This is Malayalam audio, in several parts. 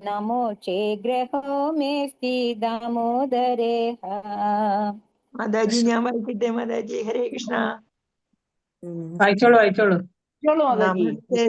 नमो चेग्रहो मेस्ति दामोदरे മാതാജി ഞാൻ വായിക്കട്ടെ? മാതാജി ഹരേ കൃഷ്ണ. വായിച്ചോളൂ വായിച്ചോളൂ. നമസ്തേ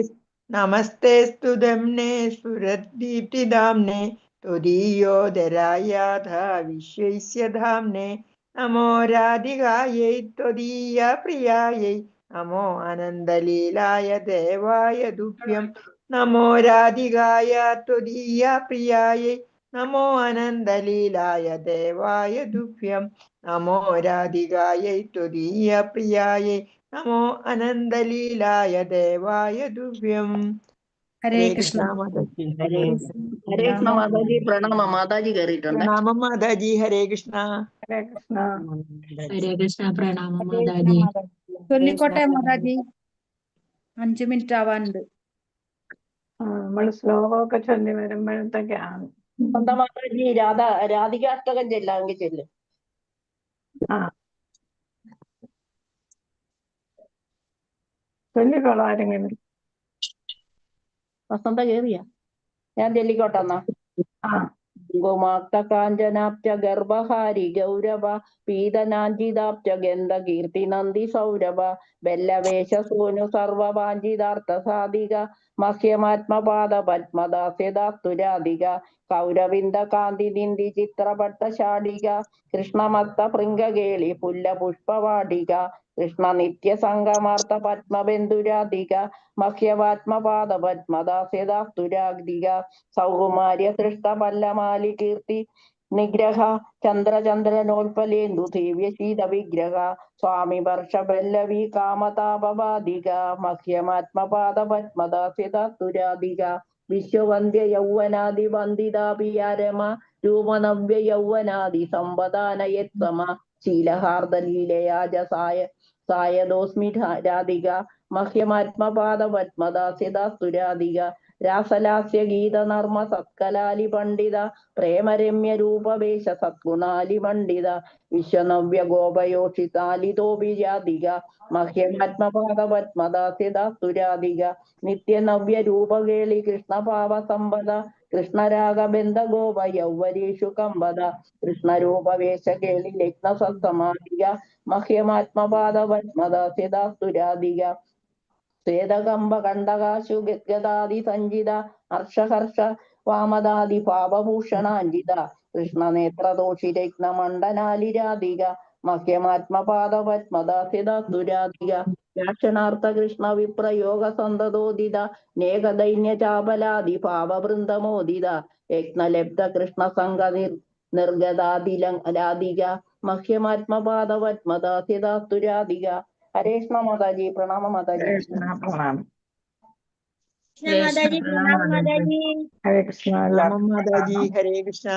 നമസ്തേസ്തു ധമ്നേ സുരദീപ്തിദാംനെ ത്വദീയോദരായാഥ വിശ്വസ്യ ധാംനെ നമോ രാധികായൈ ത്വദീയ പ്രിയായൈ നമോ അനന്തലീലായ ദേവായ തുഭ്യം നമോ രാധികായ ത്വദീയ പ്രിയായൈ നമോ അനന്തലീലായ ദേവായ തുഭ്യം നമോ രാധികായൈ ത്വദീയ പ്രിയായൈ നമോ അനന്തലീലായ ദേവായ തുഭ്യം. ഹരേ കൃഷ്ണ. മാതാജി. ഹരേ കൃഷ്ണ മാതാജി. പ്രണാമം. മാതാജി കയറിയിട്ടുണ്ട്. പ്രണാമം മാതാജി. ഹരേ കൃഷ്ണ. ഹരേ കൃഷ്ണ. ഹരേ കൃഷ്ണ. പ്രണാമം മാതാജി. ചൊല്ലിക്കോട്ടെ മാതാജി, 5 മിനിറ്റ് ആവാനുണ്ട്. നമ്മൾ ശ്ലോകമൊക്കെ ചൊല്ലി വരുമ്പോഴത്തേക്കാണ്. എന്താ മാതാജി, രാധികാഷ്ടകം ചെല്ലാമെങ്കിൽ ചെല്ലും. ചൊല്ലിക്കോളൂ ആരെങ്കിലും. വസന്ത കേറിയ ഞാൻ ചെല്ലിക്കോട്ടെ എന്നാ. കുമാക്തകാഞ്ചനാബ്ജ ഗർഭഹാരി ഗൗരവ പീതനാഞ്ചിതാബ്ജ ഗന്ധ കീർത്തി നന്ദി സൗരഭ ബല്ലവേശ സോനു സർവവാഞ്ചിതാർത്ഥ സാധിക മഹ്യമാത്മപാദ പത്മദാസ്യദാസ്തുരാധിക കൗരവിന്ദ കാന്തി നിന്ദി ചിത്രപട്ട ശാടിക കൃഷ്ണമത്ത ഭൃംഗകേളി പുല്ല പുഷ്പവാടിക കൃഷ്ണ നിത്യ സംഗമാർത്ത പത്മബന്ധുരാധിക മഹ്യവാത്മപാദ പത്മദാസ്യദാസ്തുരാധിക സൗകുമാര്യ സൃഷ്ട പല്ലമാലി കീർത്തി നിഗ്രഹ ചന്ദ്രചന്ദ്രനോൽപലേന്ദു ദിവ്യ ശീത വിഗ്രഹ സ്വാമി വർഷപല്ലവി കാമതാപവാദിക മഹ്യമാത്മപാദ പത്മദാസ്യദാസ്തുരാധിക വിശ്വവന്ദ്യ യൗവനാദി വന്ദിതാപിയാരമ രൂപനവ്യ യൗവനാദി സമ്പദാനയത്സമ ശീലഹാർദലീലയാജ സായദോസ്മി രാധിക മഹ്യമാത്മപാദ പത്മദാസ്യദാസ്തുരാധിക രാസലാസ്യ ഗീത നർമ്മ സത്കലാലി പണ്ഡിത പ്രേമരമ്യ രൂപവേശ സദ്ഗുണാലി പണ്ഡിത വിശ്വനവ്യ ഗോപയോഷിതാലിതോപിരാധിക മഹ്യമാത്മപാദ പത്മദാസ്യദാസ്തുരാധിക നിത്യനവ്യ രൂപകേളി കൃഷ്ണപാവ സമ്പദ കൃഷ്ണരാഗബന്ധ ഗോപ യൗവരീഷു കമ്പത കൃഷ്ണരൂപവേശ കേളി ലഗ്ന സത്സമാധിക മഹ്യമാത്മപാദ പത്മദാസ്യദാസ്തുരാധിക ശ്വേതകമ്പ കണ്ടകാശു ഗദ്ഗദാദി സഞ്ചിത ഹർഷഹർഷ വാമദാദി പാപഭൂഷണാഞ്ജിത കൃഷ്ണനേത്രദോഷി രത്നമണ്ഡനാലിരാധിക മഹ്യമാത്മപാദ പത്മദാസ്യദാസ്തുരാധിക ദാക്ഷിണാർത്ഥ കൃഷ്ണ വിപ്രയോഗ സന്തതോദിത നേകദൈന്യ ചാപലാദി പാപവൃന്ദമോദിത യജ്ഞലബ്ധ കൃഷ്ണ സംഘ നിർഗതാദിലാധിക മഹ്യമാത്മപാദ പത്മദാസ്യദാസ്തുരാധിക. ഹരേ കൃഷ്ണ മാതാജി. പ്രണാമ മാതാജി. പ്രണാമം. ഹരേ കൃഷ്ണ. മാതാജി. ഹരേ കൃഷ്ണ.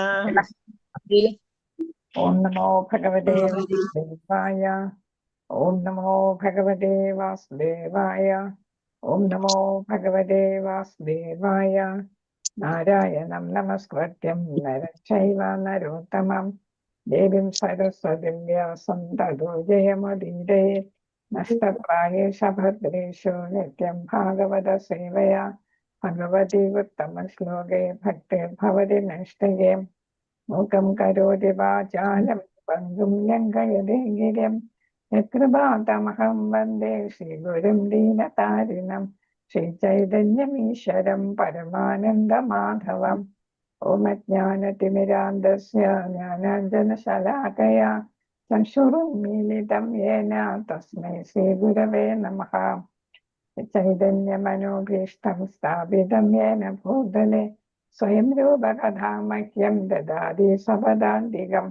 ഓം നമോ ഭഗവതേ വാസുദേവായ. ഓം നമോ ഭഗവതേ വാസുദേവായ. ഓം നമോ ഭഗവതേ വാസുദേവായ. നാരായണം നമസ്കൃത്യം നരം ചൈവ നരോത്തമം ദേവീം സരസ്വതീം വ്യാസം തതോ ജയമുദീരയേ. നഷ്ടപ്രായേഷ ഭദ്രേഷു നിത്യം ഭാഗവത സേവയാ ഭഗവതി ഉത്തമ ശ്ലോകേ ഭക്തിർഭവതി നഷ്ടയേ. മൂകം കരോതി വാചാലം പങ്കും ലംഘയതേ ഗിരിം യത്കൃപാതമഹം വന്ദേ ശ്രീഗുരും ദീനതാരിണം ശ്രീചൈതന്യമീശ്വരം പരമാനന്ദമാധവം. ഓം അജ്ഞാനതിമിരാന്ധസ്യ ജ്ഞാനാഞ്ജനശലാകയാ ചക്ഷുരുന്മീലിതം യേന തസ്മൈ ശ്രീഗുരവേ നമഃ. ചൈതന്യമനോഭീഷ്ടം സ്ഥാപിതം യേന ഭൂതലെ സ്വയം രൂപകഥാ മഹ്യം ദദാതി സ്വപദാന്തികം.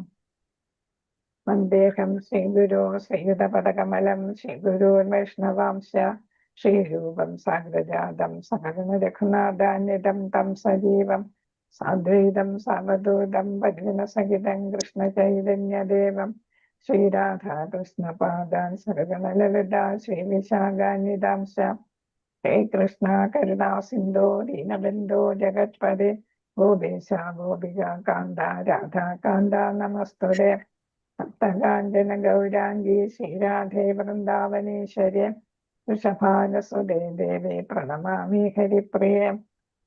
വന്ദേഹം ശ്രീഗുരോ ശ്രീയുതപദകമലം ശ്രീഗുരുർവൈഷ്ണവാംശ ശ്രീരൂപം സാഗ്രജാതം സകലം രഘുനാഥാന്വിതം തം സജീവം സാദ്വൈതം സാവധൂതം ഭജനസഹിതം കൃഷ്ണചൈതന്യദേവം ശ്രീരാധാകൃഷ്ണപാദാൻ സകലലളിതാ ശ്രീവിശാഖാന്വിതാംശ. ഹേ കൃഷ്ണ കരുണാ സിന്ധോ ദീനബന്ധോ ജഗത്പദേ ഗോപേശ ഗോപിക കാന്ത രാധാകാന്ത നമസ്തുതേ. ഭക്തകാഞ്ചന ഗൗരാംഗീ ശ്രീരാധേ വൃന്ദാവനേശ്വരേ വൃഷഭാനുസുതേ ദേവേ പ്രണമാമി ഹരിപ്രിയേ.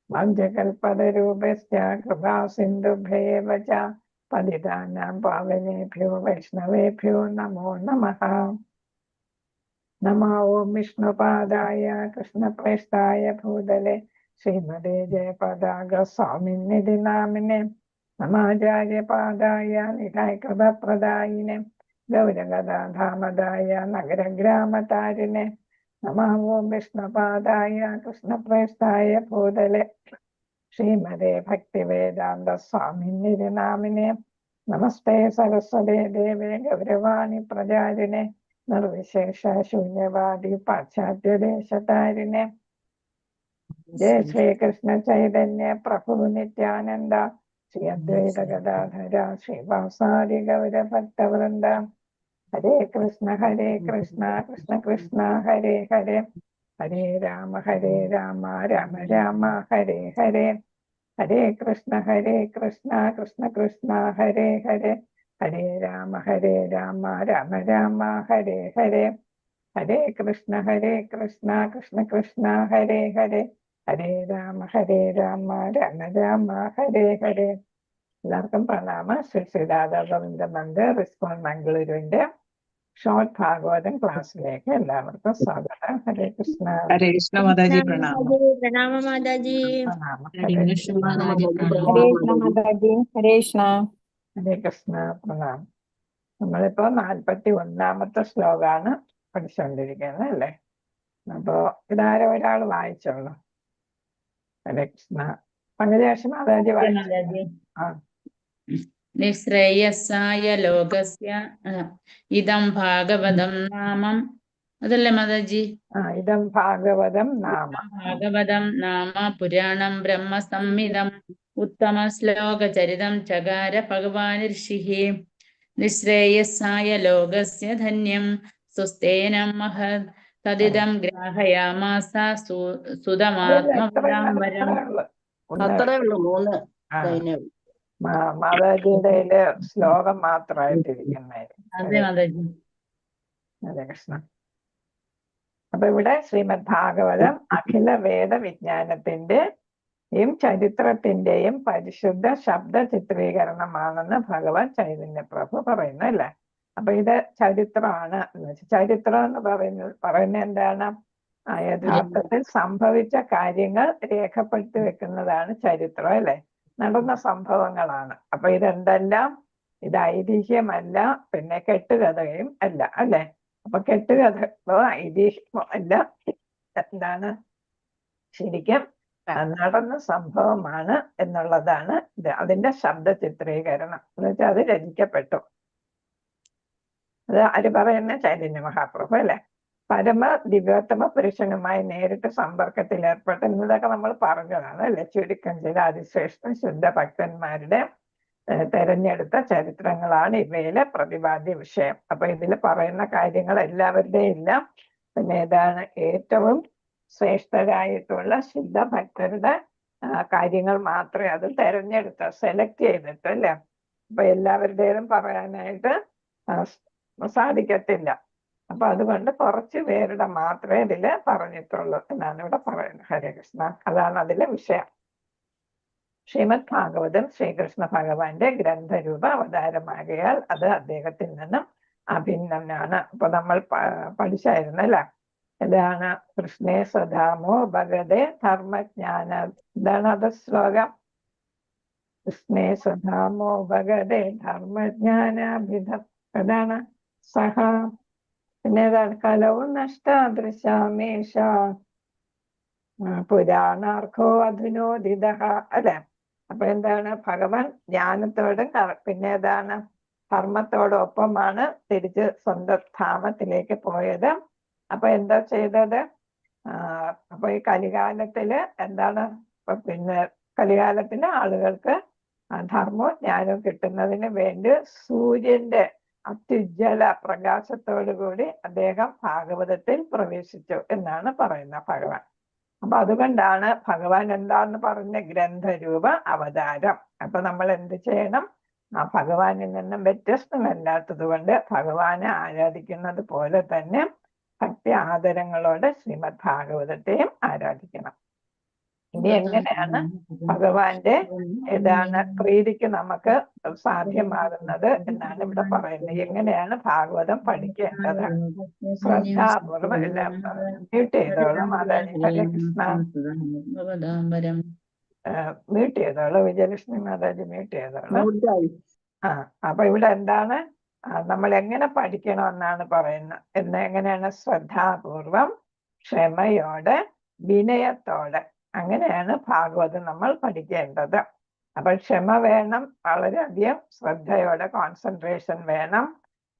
വഞ്ചകൽപതരൂപസ്യ കൃപാ സിന്ധുഭ്യേവ ച പതിതാനാം പാവനേഭ്യോ വൈഷ്ണവേഭ്യോ നമോ നമഃ. നമോ ഓം വിഷ്ണുപാദായ കൃഷ്ണപ്രേഷ്ഠായ ഭൂതലെ ശ്രീമതേ ജയപതാക സ്വാമിന്നിധി നാമിനെ നമാചാര്യപാദായ നിരായകൃതപ്രദായിനെ ഗൗരഗദാധാമദായ നഗരഗ്രാമതാരിനെ നമോ ഓം വിഷ്ണുപാദായ കൃഷ്ണപ്രേഷ്ഠായ ഭൂതലെ ശ്രീമതേ ഭക്തിവേദാന്ത സ്വാമിന്നിധി നാമിനെ നമസ്തേ സരസ്വതേ ദേവേ ഗൗരവാണി പ്രചാരിനെ നിർവിശേഷ ശൂന്യവാദി പാശ്ചാത്യദേശതാരിനെ ജയ ശ്രീകൃഷ്ണ ചൈതന്യ പ്രഭു നിത്യാനന്ദ ശ്രീ അദ്വൈത ഗദാധര ശ്രീവാസാദി ഗൗരഭക്തവൃന്ദ. ഹരേ കൃഷ്ണ കൃഷ്ണ കൃഷ്ണ ഹരേ ഹരേ, ഹരേ രാമ രാമ രാമ ഹരേ ഹരേ. ഹരേ കൃഷ്ണ കൃഷ്ണ കൃഷ്ണ ഹരേ ഹരേ, ഹരേ രാമ രാമ രാമ ഹരേ ഹരേ. ഹരേ കൃഷ്ണ കൃഷ്ണ കൃഷ്ണ ഹരേ ഹരേ, ഹരേ രാമ രാമ രാമ ഹരേ ഹരേ. എല്ലാവർക്കും പ്രണാമ. ശ്രീ ശ്രീ രാധാ ഗോവിന്ദ മന്ദിർ റിസ്പോൺ മംഗളൂരുവിന്റെ ഷോർട്ട് ഭാഗവതം ക്ലാസ്സിലേക്ക് എല്ലാവർക്കും സ്വാഗതം. ഹരേ കൃഷ്ണ. ഹരേ കൃഷ്ണ മാതാജി പ്രണാമം. പ്രണാമ മാതാജി. പ്രണാമം. ഹരേ കൃഷ്ണ മാതാജി ഹരേ പ്രണാമം. കൃഷ്ണ മാതാജി. ഹരേ കൃഷ്ണ. ഹരേ കൃഷ്ണ പ്രണാമം. നമ്മളിപ്പോ 41ാമത്തെ ശ്ലോകാണ് പഠിച്ചുകൊണ്ടിരിക്കുന്നത് അല്ലേ. അപ്പോ ഇതാരോ ഒരാൾ വായിച്ചോളൂ. ഹരേ കൃഷ്ണ. പങ്കജേഷ് മാതാജി വായിച്ചു. ആ നിശ്രേയസായ ലോകസ്യ ഇതം ഭാഗവതം നാമം. അതല്ലേ മാതാജി? ഇതം ഭാഗവതം നാമ. ഭാഗവതം നാമ പുരാണം ബ്രഹ്മസംഹിതം ഉത്തമ ശ്ലോകചരിതം ചകാര ഭഗവാൻ ഋഷിഃ. നിശ്രേയസായ ലോകസ്യ ധന്യം സുസ്തേനം മഹത് തദിദം ഗ്രാഹയാമാസ സുതമാത്മവരാം വരം. അത്രേ ഉള്ളൂ, 3 ആ, കഴിഞ്ഞു. മാതാജിയുടെ ശ്ലോകം മാത്രമായിട്ടിരിക്കുന്നതായിരുന്നു. അതെ മാതാജി. ഹരേ കൃഷ്ണ. അപ്പൊ ഇവിടെ ശ്രീമദ് ഭാഗവതം അഖില വേദ വിജ്ഞാനത്തിന്റെയും ചരിത്രത്തിന്റെയും പരിശുദ്ധ ശബ്ദ ചിത്രീകരണമാണെന്ന് ഭഗവാൻ ചൈതന്യ പ്രഭു പറയുന്നു അല്ലേ. അപ്പൊ ഇത് ചരിത്രമാണ് എന്ന് വെച്ചാൽ, ചരിത്രം എന്ന് പറയുന്നത് എന്താണ്? യഥാർത്ഥത്തിൽ സംഭവിച്ച കാര്യങ്ങൾ രേഖപ്പെടുത്തി വെക്കുന്നതാണ് ചരിത്രം അല്ലെ. നടന്ന സംഭവങ്ങളാണ്. അപ്പൊ ഇതെന്തെല്ലാം? ഇത് ഐതിഹ്യമല്ല, പിന്നെ കെട്ടുകഥയും അല്ല അല്ലെ. അപ്പൊ കെട്ടുകഥകളോ ഐതിഹ്യമോ അല്ല, എന്താണ്? ശരിക്കും നടന്ന സംഭവമാണ് എന്നുള്ളതാണ് ഇത്. അതിന്റെ ശബ്ദ ചിത്രീകരണം എന്ന് വെച്ചാൽ അത് രചിക്കപ്പെട്ടു. അത് ആര് പറയുന്ന? ചൈതന്യ മഹാപ്രഭു അല്ലെ. പരമ ദിവ്യോത്തമ പുരുഷനുമായി നേരിട്ട് സമ്പർക്കത്തിൽ ഏർപ്പെട്ടതൊക്കെ നമ്മൾ പറഞ്ഞതാണ് അല്ലെ. ചുരുക്കം ചില അതിശ്രേഷ്ഠ ശുദ്ധ ഭക്തന്മാരുടെ തെരഞ്ഞെടുത്ത ചരിത്രങ്ങളാണ് ഇവയിലെ പ്രതിപാദ്യ വിഷയം. അപ്പൊ ഇതിൽ പറയുന്ന കാര്യങ്ങൾ എല്ലാവരുടെയും ഇല്ല. പിന്നെ ഏതാണ്? ഏറ്റവും ശ്രേഷ്ഠരായിട്ടുള്ള ശുദ്ധ ഭക്തരുടെ കാര്യങ്ങൾ മാത്രമേ അത് തെരഞ്ഞെടുത്ത സെലക്ട് ചെയ്തിട്ട് അല്ലേ. അപ്പൊ എല്ലാവരുടേതും പറയാനായിട്ട് സാധിക്കത്തില്ല. അപ്പൊ അതുകൊണ്ട് കുറച്ച് പേരുടെ മാത്രമേ ഇതില് പറഞ്ഞിട്ടുള്ളൂ എന്നാണ് ഇവിടെ പറയുന്നത്. ഹരേ കൃഷ്ണ. അതാണ് അതിലെ വിഷയം. ശ്രീമദ് ഭാഗവതം ശ്രീകൃഷ്ണ ഭഗവാന്റെ ഗ്രന്ഥരൂപ അവതാരമാകയാൽ അത് അദ്ദേഹത്തിൽ നിന്നും അഭിന്നമാണ്. അപ്പൊ നമ്മൾ പഠിച്ചായിരുന്നല്ല, ഇതാണ് കൃഷ്ണേ സ്വധാമോ ഭഗവതേ ധർമ്മജ്ഞാന. ഇതാണ് അത് ശ്ലോകം. കൃഷ്ണേ സ്വധാമോ ഭഗവതേ ധർമ്മജ്ഞാനാഭിധം. അതാണ് സഹ. പിന്നെ ഏതാണ്? കലവും നഷ്ടാദൃശാമേഷ പുരാണാർക്കോ അധുനോദിത അല്ലെ. അപ്പൊ എന്താണ്? ഭഗവാൻ ജ്ഞാനത്തോടും പിന്നെ ഏതാണ്? ധർമ്മത്തോടൊപ്പമാണ് തിരിച്ച് സ്വന്തം ധാമത്തിലേക്ക് പോയത്. അപ്പൊ എന്താ ചെയ്തത്? അപ്പൊ ഈ കലികാലത്തില് എന്താണ്? പിന്നെ കലികാലത്തിന്റെ ആളുകൾക്ക് ധർമ്മവും ജ്ഞാനവും കിട്ടുന്നതിന് വേണ്ടി സൂര്യന്റെ അത്യുജ്വല പ്രകാശത്തോടു കൂടി അദ്ദേഹം ഭാഗവതത്തിൽ പ്രവേശിച്ചു എന്നാണ് പറയുന്ന ഭഗവാൻ. അപ്പൊ അതുകൊണ്ടാണ് ഭഗവാൻ എന്താന്ന് പറഞ്ഞ ഗ്രന്ഥരൂപ അവതാരം. അപ്പൊ നമ്മൾ എന്ത് ചെയ്യണം? ആ ഭഗവാനിൽ നിന്നും വ്യത്യസ്തമല്ലാത്തത് കൊണ്ട് ഭഗവാനെ ആരാധിക്കുന്നത് പോലെ തന്നെ ഭക്തി ആദരങ്ങളോടെ ശ്രീമദ് ഭാഗവതത്തെയും ആരാധിക്കണം. ഇനി എങ്ങനെയാണ് ഭഗവാന്റെ പ്രീതിക്ക് നമുക്ക് സാധ്യമാകുന്നത് എന്നാണ് ഇവിടെ പറയുന്നത്. എങ്ങനെയാണ് ഭാഗവതം പഠിക്കേണ്ടത്? ശ്രദ്ധാപൂർവം എല്ലാം മ്യൂട്ട് ചെയ്തോളാം. മാതാജി ഹരേ കൃഷ്ണ. മ്യൂട്ട് ചെയ്തോളൂ. വിജയലക്ഷ്മി മാതാജി മ്യൂട്ട് ചെയ്തോളൂ. അപ്പൊ ഇവിടെ എന്താണ് നമ്മൾ എങ്ങനെ പഠിക്കണമെന്നാണ് പറയുന്നത്. എങ്ങനെയാണ്? ശ്രദ്ധാപൂർവം, ക്ഷമയോടെ, വിനയത്തോടെ, അങ്ങനെയാണ് ഭാഗവതം നമ്മൾ പഠിക്കേണ്ടത്. അപ്പൊ ക്ഷമ വേണം, വളരെയധികം ശ്രദ്ധയോടെ കോൺസെൻട്രേഷൻ വേണം,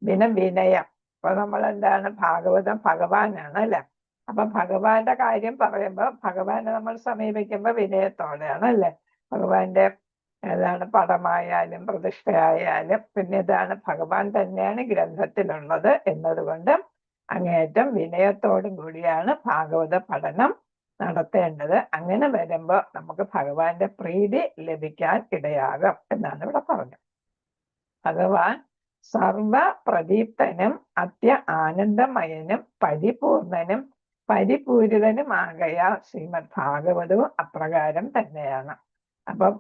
പിന്നെ വിനയം. അപ്പൊ നമ്മൾ എന്താണ്? ഭാഗവതം ഭഗവാനാണ് അല്ലെ. അപ്പൊ ഭഗവാന്റെ കാര്യം പറയുമ്പോൾ ഭഗവാനെ നമ്മൾ സമീപിക്കുമ്പോൾ വിനയത്തോടെയാണ് അല്ലെ. ഭഗവാന്റെ പടമായാലും പ്രതിഷ്ഠയായാലും പിന്നെ ഭഗവാൻ തന്നെയാണ് ഗ്രന്ഥത്തിലുള്ളത് എന്നതുകൊണ്ട് അങ്ങേയറ്റം വിനയത്തോടും കൂടിയാണ് ഭാഗവത പഠനം നടത്തേണ്ടത്. അങ്ങനെ വരുമ്പോൾ നമുക്ക് ഭഗവാന്റെ പ്രീതി ലഭിക്കാൻ ഇടയാകും എന്നാണ് ഇവിടെ പറഞ്ഞത്. ഭഗവാൻ സർവ പ്രദീപ്തനും അത്യ ആനന്ദമയനും പരിപൂർണനും പരിപൂരിതനുമാകയാൽ ശ്രീമദ് ഭാഗവതവും അപ്രകാരം തന്നെയാണ്. അപ്പം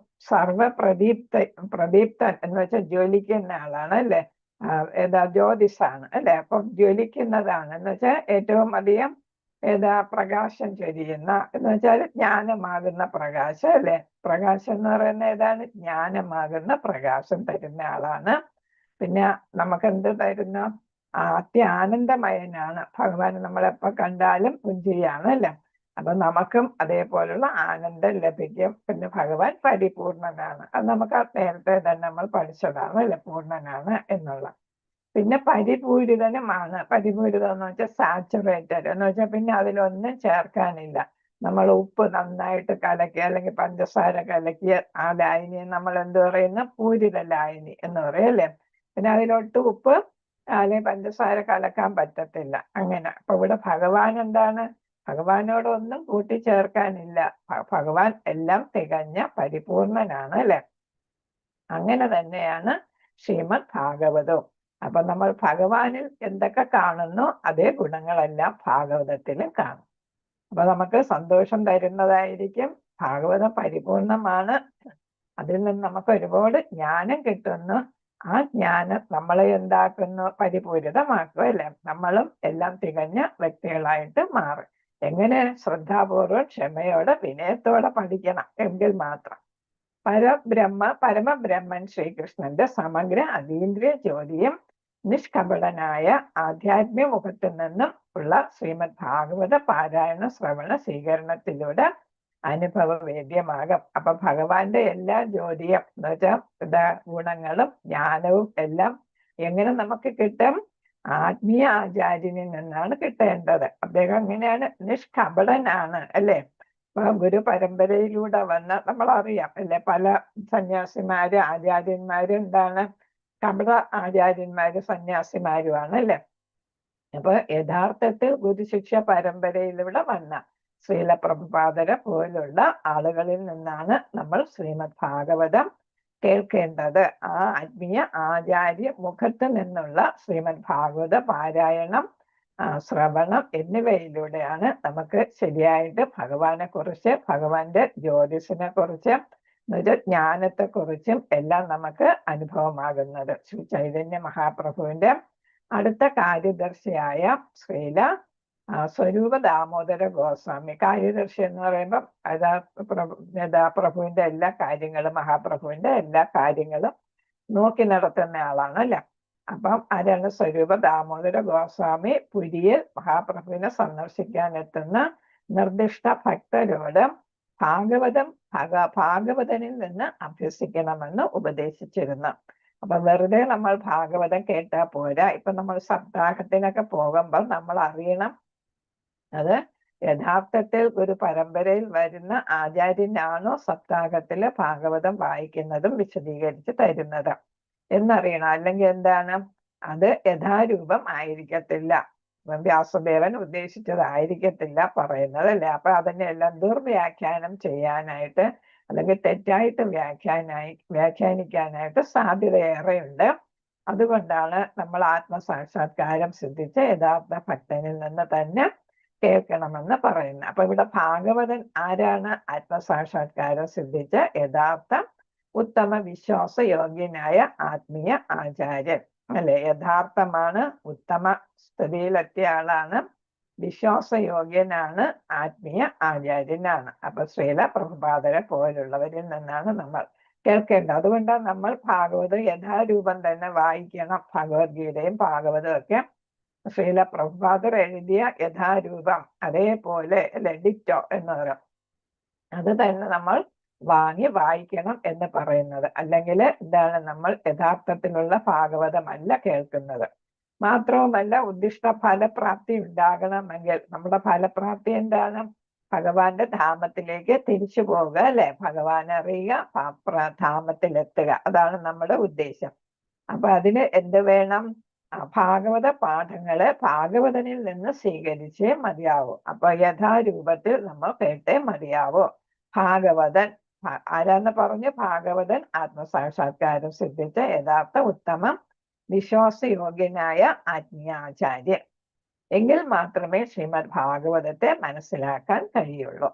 പ്രദീപ്തൻ എന്ന് വെച്ചാൽ ജ്വലിക്കുന്ന ആളാണ് അല്ലെ. ജ്യോതിസാണ് അല്ലെ. അപ്പം ജ്വലിക്കുന്നതാണ് എന്ന് വെച്ചാൽ ഏറ്റവും അധികം പ്രകാശം ചൊരിയുന്ന എന്ന് വെച്ചാൽ ജ്ഞാനമാകുന്ന പ്രകാശം അല്ലെ. പ്രകാശം എന്ന് പറയുന്ന ജ്ഞാനമാകുന്ന പ്രകാശം തരുന്ന ആളാണ്. പിന്നെ നമുക്ക് എന്ത് തരുന്ന? അത്യാനന്ദമയനാണ് ഭഗവാൻ. നമ്മളെപ്പോ കണ്ടാലും പുഞ്ചിരിയാണ് അല്ലെ. അപ്പൊ നമുക്കും അതേപോലുള്ള ആനന്ദം ലഭിക്കും. പിന്നെ ഭഗവാൻ പരിപൂർണനാണ്. അത് നമുക്ക് നേരത്തെ തന്നെ നമ്മൾ പഠിച്ചതാണ് അല്ലെ, പൂർണ്ണനാണ് എന്നുള്ള. പിന്നെ പരിപൂരിതനുമാണ്. പരിപൂരിതം എന്ന് വെച്ചാൽ സാച്ചുറേറ്റഡ് എന്ന് വെച്ചാൽ പിന്നെ അതിലൊന്നും ചേർക്കാനില്ല. നമ്മൾ ഉപ്പ് നന്നായിട്ട് കലക്കി അല്ലെങ്കിൽ പഞ്ചസാര കലക്കിയ ആ ലായനിയെ നമ്മൾ എന്ത് പറയുന്നു? പൂരിത ലായനി എന്ന് പറയും അല്ലേ. പിന്നെ അതിലോട്ട് ഉപ്പ് അല്ലെങ്കിൽ പഞ്ചസാര കലക്കാൻ പറ്റത്തില്ല അങ്ങനെ. അപ്പൊ ഇവിടെ ഭഗവാൻ എന്താണ്? ഭഗവാനോടൊന്നും കൂട്ടിച്ചേർക്കാനില്ല. ഭഗവാൻ എല്ലാം തികഞ്ഞ പരിപൂർണനാണ് അല്ലെ. അങ്ങനെ തന്നെയാണ് ശ്രീമദ് ഭാഗവതവും. അപ്പൊ നമ്മൾ ഭഗവാനിൽ എന്തൊക്കെ കാണുന്നു അതേ ഗുണങ്ങളെല്ലാം ഭാഗവതത്തിലും കാണും. അപ്പൊ നമുക്ക് സന്തോഷം തരുന്നതായിരിക്കും. ഭാഗവതം പരിപൂർണമാണ്. അതിൽ നിന്ന് നമുക്ക് ഒരുപാട് ജ്ഞാനം കിട്ടുന്നു. ആ ജ്ഞാനം നമ്മളെ എന്താക്കുന്നു? പരിപൂരിതമാക്കും അല്ലെ. നമ്മളും എല്ലാം തികഞ്ഞ വ്യക്തികളായിട്ട് മാറും. എങ്ങനെ? ശ്രദ്ധാപൂർവം, ക്ഷമയോടെ, വിനയത്തോടെ പഠിക്കണം. എങ്കിൽ മാത്രം പരമബ്രഹ്മൻ ശ്രീകൃഷ്ണന്റെ സമഗ്ര അതീന്ദ്രിയ ജ്യോതിയും നിഷ്കപടനായ ആധ്യാത്മിക മുഖത്തു നിന്നും ഉള്ള ശ്രീമദ് ഭാഗവത പാരായണ ശ്രവണ സ്വീകരണത്തിലൂടെ അനുഭവവേദ്യമാകും. അപ്പൊ ഭഗവാന്റെ എല്ലാ ജ്യോതിയും എന്ന് വെച്ചാൽ ഗുണങ്ങളും ജ്ഞാനവും എല്ലാം എങ്ങനെ നമുക്ക് കിട്ടും? ആത്മീയ ആചാര്യനിൽ നിന്നാണ് കിട്ടേണ്ടത്. അദ്ദേഹം എങ്ങനെയാണ്? നിഷ്കപടനാണ് അല്ലെ. ഗുരു പരമ്പരയിലൂടെ വന്ന് നമ്മളറിയാം അല്ലെ, പല സന്യാസിമാര് ആചാര്യന്മാരും എന്താണ്? കപട ആചാര്യന്മാര് സന്യാസിമാരുമാണ് അല്ലെ. അപ്പൊ യഥാർത്ഥത്തിൽ ഗുരുശിക്ഷ പരമ്പരയിലൂടെ വന്ന ശ്രീല പ്രഭുപാദരെ പോലുള്ള ആളുകളിൽ നിന്നാണ് നമ്മൾ ശ്രീമദ് ഭാഗവതം കേൾക്കേണ്ടത്. ആ ആത്മീയ ആചാര്യ മുഖത്ത് നിന്നുള്ള ശ്രീമദ് ഭാഗവത പാരായണം, ശ്രവണം എന്നിവയിലൂടെയാണ് നമുക്ക് ശരിയായിട്ട് ഭഗവാനെ കുറിച്ച്, ഭഗവാന്റെ ജ്യോതിസിനെ കുറിച്ച്, ജ്ഞാനത്തെ കുറിച്ചും എല്ലാം നമുക്ക് അനുഭവമാകുന്നത്. ശ്രീ ചൈതന്യ മഹാപ്രഭുവിന്റെ അടുത്ത കാര്യദർശിയായ ശ്രീല സ്വരൂപ ദാമോദര ഗോസ്വാമി, കാര്യദർശി എന്ന് പറയുമ്പോൾ പ്രഭുവിന്റെ എല്ലാ കാര്യങ്ങളും, മഹാപ്രഭുവിന്റെ എല്ലാ കാര്യങ്ങളും നോക്കി നടത്തുന്ന ആളാണ് അല്ലെ. അപ്പം ആരാണ്? സ്വരൂപ ദാമോദര ഗോസ്വാമി പുരിയിൽ മഹാപ്രഭുവിനെ സന്ദർശിക്കാൻ എത്തുന്ന നിർദ്ദിഷ്ട ഭക്തരോട് ഭാഗവതനിൽ നിന്ന് അഭ്യസിക്കണമെന്ന് ഉപദേശിച്ചിരുന്നു. അപ്പൊ വെറുതെ നമ്മൾ ഭാഗവതം കേട്ടാ പോരാ. ഇപ്പൊ നമ്മൾ സപ്താഹത്തിനൊക്കെ പോകുമ്പോൾ നമ്മൾ അറിയണം അത് യഥാർത്ഥത്തിൽ ഒരു പരമ്പരയിൽ വരുന്ന ആചാര്യനാണോ സപ്താഹത്തില് ഭാഗവതം വായിക്കുന്നതും വിശദീകരിച്ച് തരുന്നത് എന്നറിയണം. അല്ലെങ്കിൽ എന്താണ്? അത് യഥാരൂപം ആയിരിക്കത്തില്ല, വ്യാസദേവൻ ഉദ്ദേശിച്ചതായിരിക്കത്തില്ല പറയുന്നത് അല്ലെ. അപ്പൊ അതിനെല്ലാം ദുർവ്യാഖ്യാനം ചെയ്യാനായിട്ട് അല്ലെങ്കിൽ തെറ്റായിട്ട് വ്യാഖ്യാനിക്കാനായിട്ട് സാധ്യതയേറെയുണ്ട്. അതുകൊണ്ടാണ് നമ്മൾ ആത്മസാക്ഷാത്കാരം സിദ്ധിച്ച യഥാർത്ഥ ഭക്തനിൽ നിന്ന് തന്നെ കേൾക്കണമെന്ന് പറയുന്നു. അപ്പൊ ഇവിടെ ഭാഗവതൻ ആരാണ്? ആത്മസാക്ഷാത്കാരം സിദ്ധിച്ച യഥാർത്ഥ ഉത്തമ വിശ്വാസ യോഗ്യനായ ആത്മീയ ആചാര്യൻ അല്ലെ. യഥാർത്ഥമാണ്, ഉത്തമ സ്ഥിതിയിലെത്തിയ ആളാണ്, വിശ്വാസയോഗ്യനാണ്, ആത്മീയ ആചാര്യനാണ്. അപ്പൊ ശ്രീല പ്രഭുപാദരെ പോലുള്ളവരിൽ നിന്നാണ് നമ്മൾ കേൾക്കേണ്ടത്. അതുകൊണ്ടാണ് നമ്മൾ ഭാഗവതം യഥാരൂപം തന്നെ വായിക്കണം. ഭഗവത്ഗീതയും ഭാഗവതവും ഒക്കെ ശ്രീല പ്രഭുപാദർ എഴുതിയ യഥാരൂപം അതേപോലെ ഡിറ്റോ എന്ന് പറയും, അത് തന്നെ നമ്മൾ വാങ്ങി വായിക്കണം എന്ന് പറയുന്നത്. അല്ലെങ്കിൽ എന്താണ്, നമ്മൾ യഥാർത്ഥത്തിലുള്ള ഭാഗവതമല്ല കേൾക്കുന്നത്. മാത്രവുമല്ല, ഉദ്ദിഷ്ട ഫലപ്രാപ്തി ഉണ്ടാകണമെങ്കിൽ നമ്മുടെ ഫലപ്രാപ്തി എന്താണ്? ഭഗവാന്റെ ധാമത്തിലേക്ക് തിരിച്ചു പോവുക അല്ലെ, ഭഗവാനെ അറിയുക, ധാമത്തിലെത്തുക, അതാണ് നമ്മുടെ ഉദ്ദേശം. അപ്പൊ അതിന് എന്ത് വേണം? ഭാഗവത പാഠങ്ങള് ഭാഗവതനിൽ നിന്ന് സ്വീകരിച്ചേ മതിയാവൂ. അപ്പൊ യഥാരൂപത്തിൽ നമ്മൾ കേട്ടേ മതിയാവൂ. ഭാഗവതൻ ആരാന്ന് പറഞ്ഞു? ഭാഗവതൻ ആത്മസാക്ഷാത്കാരം സിദ്ധിച്ച യഥാർത്ഥ ഉത്തമം വിശ്വാസയോഗ്യനായ ആത്മീയാചാര്യൻ. എങ്കിൽ മാത്രമേ ശ്രീമദ് ഭാഗവതത്തെ മനസ്സിലാക്കാൻ കഴിയുള്ളൂ.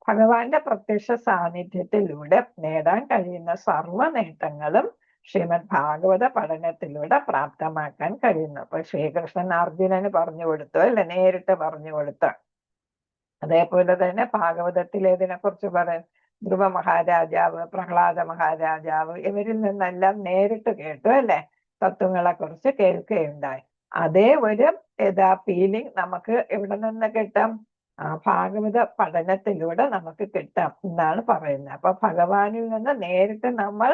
ഭഗവാന്റെ പ്രത്യക്ഷ സാന്നിധ്യത്തിലൂടെ നേടാൻ കഴിയുന്ന സർവ നേട്ടങ്ങളും ശ്രീമദ് ഭാഗവത പഠനത്തിലൂടെ പ്രാപ്തമാക്കാൻ കഴിയുന്നു. അപ്പൊ ശ്രീകൃഷ്ണൻ അർജുനന് പറഞ്ഞു കൊടുത്തു അല്ലെ, നേരിട്ട് പറഞ്ഞു കൊടുത്തു. അതേപോലെ തന്നെ ഭാഗവതത്തിൽ ഇതിനെ കുറിച്ച് പറയും, ധ്രുവ മഹാരാജാവ്, പ്രഹ്ലാദ മഹാരാജാവ്, ഇവരിൽ നിന്നെല്ലാം നേരിട്ട് കേട്ടു അല്ലെ, തത്വങ്ങളെ കുറിച്ച് കേൾക്കുകയുണ്ടായി. അതേ ഒരു ഫീലിംഗ് നമുക്ക് എവിടെ നിന്ന് കിട്ടാം? ഭാഗവത പഠനത്തിലൂടെ നമുക്ക് കിട്ടാം എന്നാണ് പറയുന്നത്. അപ്പൊ ഭഗവാനിൽ നിന്ന് നേരിട്ട് നമ്മൾ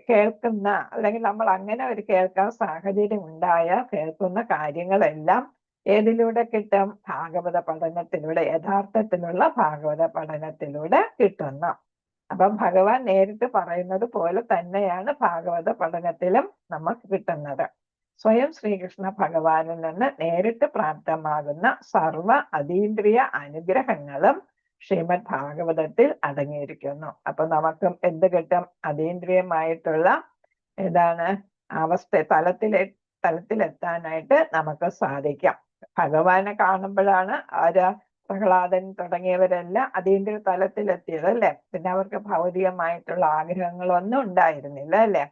കേൾക്കുന്ന, അല്ലെങ്കിൽ നമ്മൾ അങ്ങനെ ഒരു കേൾക്കാൻ സാഹചര്യം ഉണ്ടായാൽ കേൾക്കുന്ന കാര്യങ്ങളെല്ലാം ഏതിലൂടെ കിട്ടും? ഭാഗവത പഠനത്തിലൂടെ, യഥാർത്ഥത്തിലുള്ള ഭാഗവത പഠനത്തിലൂടെ കിട്ടുന്നു. അപ്പം ഭഗവാൻ നേരിട്ട് പറയുന്നത് പോലെ തന്നെയാണ് ഭാഗവത പഠനത്തിലും നമുക്ക് കിട്ടുന്നത്. സ്വയം ശ്രീകൃഷ്ണ ഭഗവാനിൽ നിന്ന് നേരിട്ട് പ്രാപ്തമാകുന്ന സർവ അതീന്ദ്രിയ അനുഗ്രഹങ്ങളും ശ്രീമദ് ഭാഗവതത്തിൽ അടങ്ങിയിരിക്കുന്നു. അപ്പൊ നമുക്ക് എന്ത് കിട്ടും? അതീന്ദ്രിയമായിട്ടുള്ള തലത്തിലെത്താനായിട്ട് നമുക്ക് സാധിക്കാം. ഭഗവാനെ കാണുമ്പോഴാണ് പ്രഹ്ലാദൻ തുടങ്ങിയവരെല്ലാം അതീന്ദ്രിയ തലത്തിലെത്തിയത് അല്ലെ. പിന്നെ അവർക്ക് ഭൗതികമായിട്ടുള്ള ആഗ്രഹങ്ങളൊന്നും ഉണ്ടായിരുന്നില്ല അല്ലെ.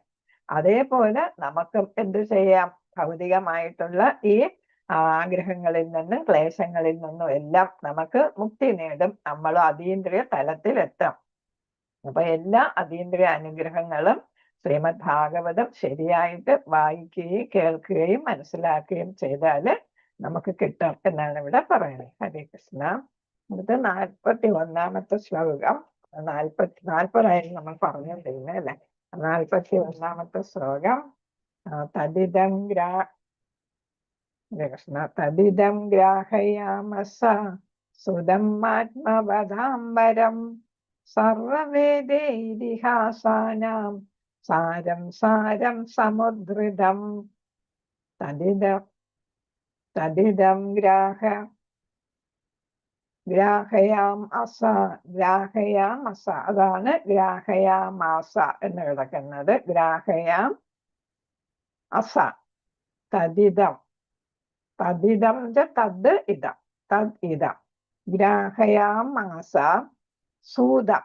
അതേപോലെ നമുക്കും എന്ത് ചെയ്യാം? ഭൗതികമായിട്ടുള്ള ഈ ആഗ്രഹങ്ങളിൽ നിന്നും ക്ലേശങ്ങളിൽ നിന്നും എല്ലാം നമുക്ക് മുക്തി നേടും. നമ്മൾ അതീന്ദ്രിയ തലത്തിലെത്താം. അപ്പൊ എല്ലാ അതീന്ദ്രിയ അനുഗ്രഹങ്ങളും ശ്രീമദ് ഭാഗവതം ശരിയായിട്ട് വായിക്കുകയും കേൾക്കുകയും മനസ്സിലാക്കുകയും ചെയ്താല് നമുക്ക് കിട്ടും എന്നാണ് ഇവിടെ പറയുന്നത്. ഹരേ കൃഷ്ണ. അടുത്ത 41ാമത്തെ ശ്ലോകം. 40 നമ്മൾ പറഞ്ഞുകൊണ്ടിരുന്നത് അല്ലെ. 41ാമത്തെ ശ്ലോകം. തദിദം ഗ്രാഹയാമസ സുതം ആത്മവദാംബരം സർവവേദേ ഇതിഹാസാനാം സാരം സാരം സമുദ്രിതം. തദിദം ഗ്രാഹയാമസ. അതാണ് ഗ്രാഹയാമാസ എന്ന് കിടക്കുന്നത്. ഗ്രാഹയാം അസ. തദിദം തദ് ഇതം ഗ്രാഹയാമാസ സൂതം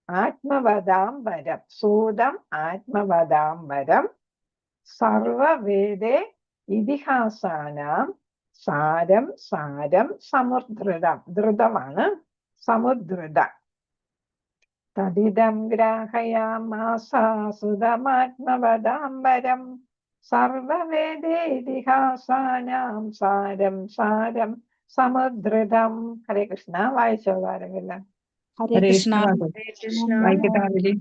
ആത്മവദാംബരം. സൂതം ആത്മവദാംബരം സർവവേദേ ഇതിഹാസാനാം സാരം സാരം സമുദ്രിതം. ധൃതമാണ്, സമുദ്രിത. തദിദം ഗ്രാഹയാമാസ സുതമാത്മവദാംബരം സർവവേദേ ഇതിഹാസാനാം സാരം സാരം സമുദ്രിതം. ഹരേ കൃഷ്ണ. വായിച്ചോളാരെങ്കില്ല. ഹരേ കൃഷ്ണ. വായിക്കട്ടെ മാതാജി.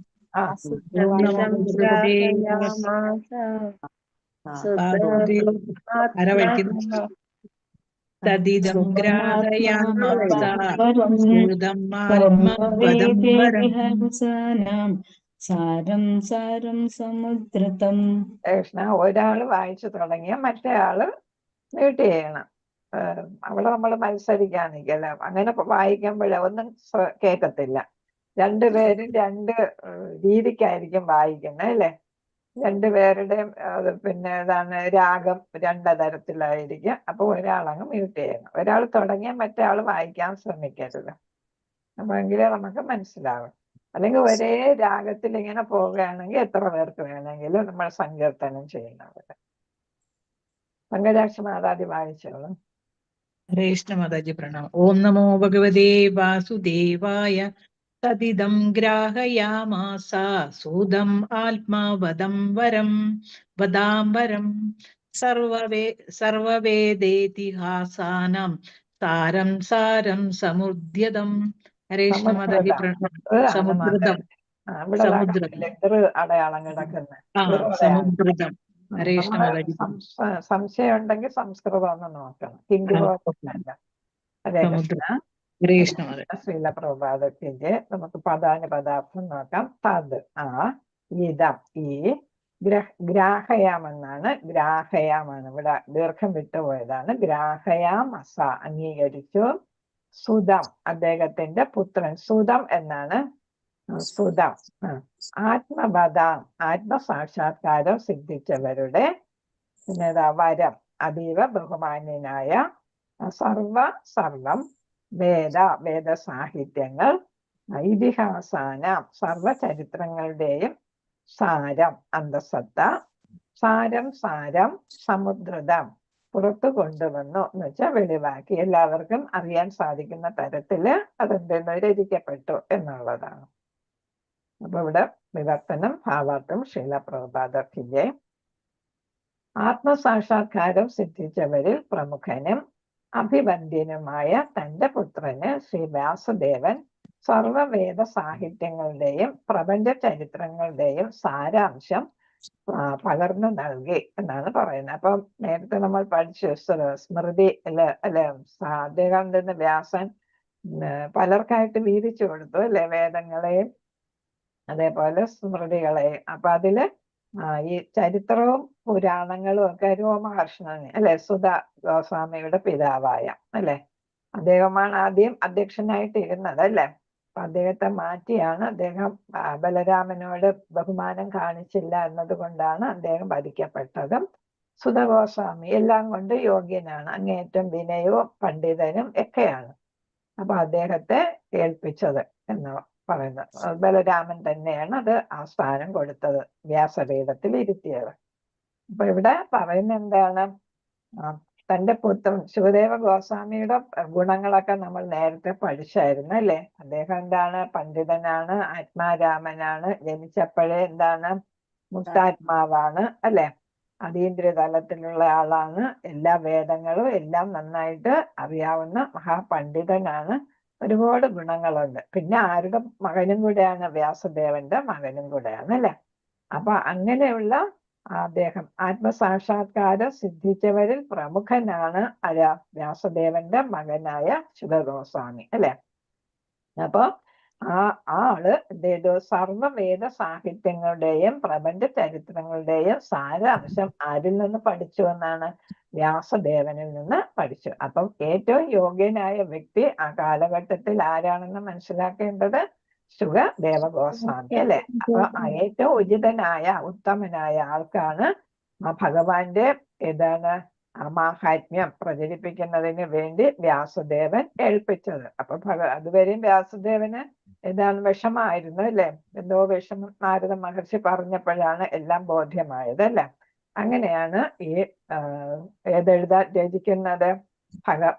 ഓം നമോ ഭഗവതേ ആരാ വായിക്കുന്നു? തദിദം ഗ്രാഹയാമാസ സൂതം ആത്മവദാംബരം സാരം സാരം സമുദ്രതം. കൃഷ്ണ. ഒരാള് വായിച്ചു തുടങ്ങിയ മറ്റേ ആള് മ്യൂട്ട് ചെയ്യണം. അവിടെ നമ്മൾ മത്സരിക്കാൻ നിൽക്കല്ല. അങ്ങനെ വായിക്കുമ്പോഴേ ഒന്നും കേൾക്കത്തില്ല. രണ്ടുപേരും രണ്ട് രീതിക്കായിരിക്കും വായിക്കുന്നത് അല്ലേ. രണ്ടുപേരുടെയും പിന്നെ ഏതാണ് രാഗം രണ്ട് തരത്തിലായിരിക്കും. അപ്പൊ ഒരാളങ്ങ് മ്യൂട്ട് ചെയ്യണം. ഒരാൾ തുടങ്ങിയാൽ മറ്റേ ആൾ വായിക്കാൻ ശ്രമിക്കരുത്. അപ്പൊ എങ്കിലേ നമുക്ക് മനസ്സിലാവും. അല്ലെങ്കിൽ ഒരേ രാഗത്തിൽ ഇങ്ങനെ പോവുകയാണെങ്കിൽ എത്ര പേർക്ക് വേണമെങ്കിലും നമ്മൾ സങ്കീർത്തനം ചെയ്യുന്നവര്. പങ്കജാക്ഷ മാതാജി വായിച്ചോളൂ. ഹരേ കൃഷ്ണ മാതാജി പ്രണാമം. ഓം നമോ ഭഗവതേ വാസുദേവായ. തദിദം ഗ്രാഹയാമാസ സൂതം ആത്മാവദം വരം വദാംബരം സർവവേദേതിഹാസാനം സാരം സാരം സമുദ്യതം. ഹരേ കൃഷ്ണ മാതാജി പ്രണാമം. സമുദ്രതം. ഇവിടെ സമുദ്രം. അടയാളം കിടക്കുന്നത്. സമുദ്രതം. ഹരേ കൃഷ്ണ മാതാജി. സംശയം ഉണ്ടെങ്കിൽ സംസ്കൃതം ഒന്ന് നോക്കണം. ഹിന്ദി പോലല്ല. ഹരേ കൃഷ്ണ. ഹരേ കൃഷ്ണ മാതാജി. ശ്രീല പ്രഭാതത്തിന്റെ നമുക്ക് പദാനുപദാർത്ഥം നോക്കാം. തത് ഇതം ഈ ഗ്രാഹയാമെന്നാണ്. ഗ്രാഹയാമാണ് ഇവിടെ ദീർഘം വിട്ടുപോയതാണ്. ഗ്രാഹയാമസ അംഗീകരിച്ചു. സുതം അദ്ദേഹത്തിന്റെ പുത്രൻ. സുതം എന്നാണ്. സുതം ആത്മബദാം ആത്മസാക്ഷാത്കാരം സിദ്ധിച്ചവരുടെ വരം അതീവ ബഹുമാന്യനായ സർവം വേദ സാഹിത്യങ്ങൾ ഇതിഹാസാന സർവചരിത്രങ്ങളുടെയും സാരം അന്തസത്ത സാരം സമുദ്രതം പുറത്തു കൊണ്ടുവന്നു എന്ന് വെച്ചാൽ വെളിവാക്കി എല്ലാവർക്കും അറിയാൻ സാധിക്കുന്ന തരത്തില് അതെന്തെന്ന് രചിക്കപ്പെട്ടു എന്നുള്ളതാണ്. അപ്പൊ ഇവിടെ വിവർത്തനം ഭാവാർത്ഥം ശ്രീല പ്രഭുപാദത്തിന്റെ ആത്മസാക്ഷാത്കാരം സിദ്ധിച്ചവരിൽ പ്രമുഖനും അഭിവന്ദ്യനുമായ തന്റെ പുത്രന് ശ്രീ വ്യാസദേവൻ സർവവേദ സാഹിത്യങ്ങളുടെയും പ്രപഞ്ച ചരിത്രങ്ങളുടെയും സാരാംശം പകർന്നു നൽകി എന്നാണ് പറയുന്നത്. അപ്പം നേരത്തെ നമ്മൾ പഠിച്ചു സ്മൃതി അല്ലെ അദ്ദേഹം നിന്ന് വ്യാസൻ പലർക്കായിട്ട് വീതിച്ചു കൊടുത്തു അല്ലെ, വേദങ്ങളെയും അതേപോലെ സ്മൃതികളെയും. അപ്പൊ അതില് ഈ ചരിത്രവും പുരാണങ്ങളും ഒക്കെ രോമഹർഷണന് അല്ലെ സുധ ഗോസ്വാമിയുടെ പിതാവായ അല്ലെ അദ്ദേഹമാണ് ആദ്യം അധ്യക്ഷനായിട്ട് ഇരുന്നത് അല്ലെ. അപ്പൊ അദ്ദേഹത്തെ മാറ്റിയാണ് അദ്ദേഹം ബലരാമനോട് ബഹുമാനം കാണിച്ചില്ല എന്നതുകൊണ്ടാണ് അദ്ദേഹം വധിക്കപ്പെട്ടതും. സുധ ഗോസ്വാമി എല്ലാം കൊണ്ട് യോഗ്യനാണ്, അങ്ങേയറ്റം വിനയവും പണ്ഡിതനും ഒക്കെയാണ്. അപ്പൊ അദ്ദേഹത്തെ ഏൽപ്പിച്ചത് എന്ന് പറയുന്നത് ബലരാമൻ തന്നെയാണ് അത് ആ സ്ഥാനം കൊടുത്തത്, വ്യാസപീഠത്തിൽ ഇരുത്തിയത്. അപ്പൊ ഇവിടെ പറയുന്ന എന്താണ്, തന്റെ പുത്രൻ ശിവദേവ ഗോസ്വാമിയുടെ ഗുണങ്ങളൊക്കെ നമ്മൾ നേരത്തെ പഠിച്ചായിരുന്നു അല്ലെ. അദ്ദേഹം എന്താണ്, പണ്ഡിതനാണ്, ആത്മാരാമനാണ്, ജനിച്ചപ്പോഴേ എന്താണ് മുക്താത്മാവാണ് അല്ലെ, അതീന്ദ്രിയ തലത്തിലുള്ള ആളാണ്, എല്ലാ വേദങ്ങളും എല്ലാം നന്നായിട്ട് അറിയാവുന്ന മഹാപണ്ഡിതനാണ്, ഒരുപാട് ഗുണങ്ങളുണ്ട്. പിന്നെ ആരുടെ മകനും കൂടെയാണ്, വ്യാസദേവന്റെ മകനും കൂടെയാണ് അല്ലെ. അപ്പൊ അങ്ങനെയുള്ള അദ്ദേഹം ആത്മസാക്ഷാത്കാരം സിദ്ധിച്ചവരിൽ പ്രമുഖനാണ് വ്യാസദേവന്റെ മകനായ ശുദ്ധഗോസ്വാമി അല്ലെ. അപ്പൊ ആള് എന്തേതോ സർവവേദ സാഹിത്യങ്ങളുടെയും പ്രപഞ്ച ചരിത്രങ്ങളുടെയും സാരാംശം ആരിൽ നിന്ന് പഠിച്ചു എന്നാണ്, വ്യാസദേവനിൽ നിന്ന് പഠിച്ചു. അപ്പം ഏറ്റവും യോഗ്യനായ വ്യക്തി ആ കാലഘട്ടത്തിൽ ആരാണെന്ന് മനസ്സിലാക്കേണ്ടത് ശുകദേവ ഗോസ്വാമി അല്ലെ. അപ്പൊ ഏറ്റവും ഉചിതനായ ഉത്തമനായ ആൾക്കാണ് ഭഗവാന്റെ ഏതാണ് മാഹാത്മ്യം പ്രചരിപ്പിക്കുന്നതിന് വേണ്ടി വ്യാസദേവൻ ഏൽപ്പിച്ചത്. അപ്പൊ അതുവരെയും വ്യാസദേവന് ഏതാണ് വിഷമായിരുന്നു അല്ലെ, എന്തോ വിഷമം നാരദ മഹർഷി പറഞ്ഞപ്പോഴാണ് എല്ലാം ബോധ്യമായത് അല്ലെ. അങ്ങനെയാണ് ഈ രചിക്കുന്നത്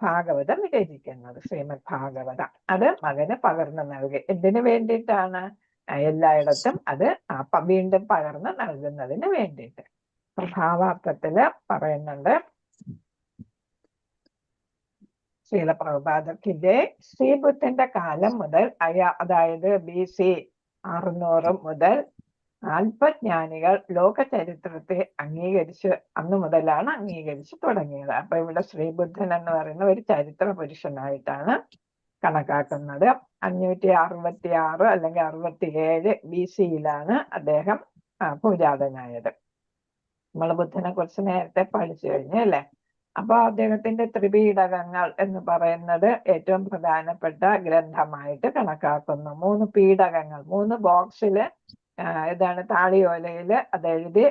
ഭാഗവതം രചിക്കുന്നത്, ശ്രീമദ് ഭാഗവതം. അത് മകന് പകർന്നു നൽകി. എന്തിനു വേണ്ടിയിട്ടാണ്, എല്ലായിടത്തും അത് വീണ്ടും പകർന്നു നൽകുന്നതിന് വേണ്ടിയിട്ട്. ഭാവാർത്ഥത്തില് പറയുന്നുണ്ട്, ശ്രീല പ്രഭുപാദത്തിന്റെ ശ്രീബുദ്ധന്റെ കാലം മുതൽ അതായത് BC 600 മുതൽ അല്പജ്ഞാനികൾ ലോക ചരിത്രത്തെ അന്നു മുതലാണ് അംഗീകരിച്ചു തുടങ്ങിയത്. അപ്പൊ ഇവിടെ ശ്രീബുദ്ധൻ എന്ന് പറയുന്ന ഒരു ചരിത്ര പുരുഷനായിട്ടാണ് കണക്കാക്കുന്നത്. 566 അല്ലെങ്കിൽ 67 BC-യിലാണ് അദ്ദേഹം പൂജാതനായത്. നമ്മൾ ബുദ്ധനെ കുറിച്ച് നേരത്തെ പഠിച്ചു കഴിഞ്ഞു അല്ലെ. അപ്പൊ അദ്ദേഹത്തിന്റെ ത്രിപീഡകങ്ങൾ എന്ന് പറയുന്നത് ഏറ്റവും പ്രധാനപ്പെട്ട ഗ്രന്ഥമായിട്ട് കണക്കാക്കുന്നു. 3 പീഡകങ്ങൾ, 3 ബോക്സില് ഇതാണ് താളിയോലയില് അത് എഴുതി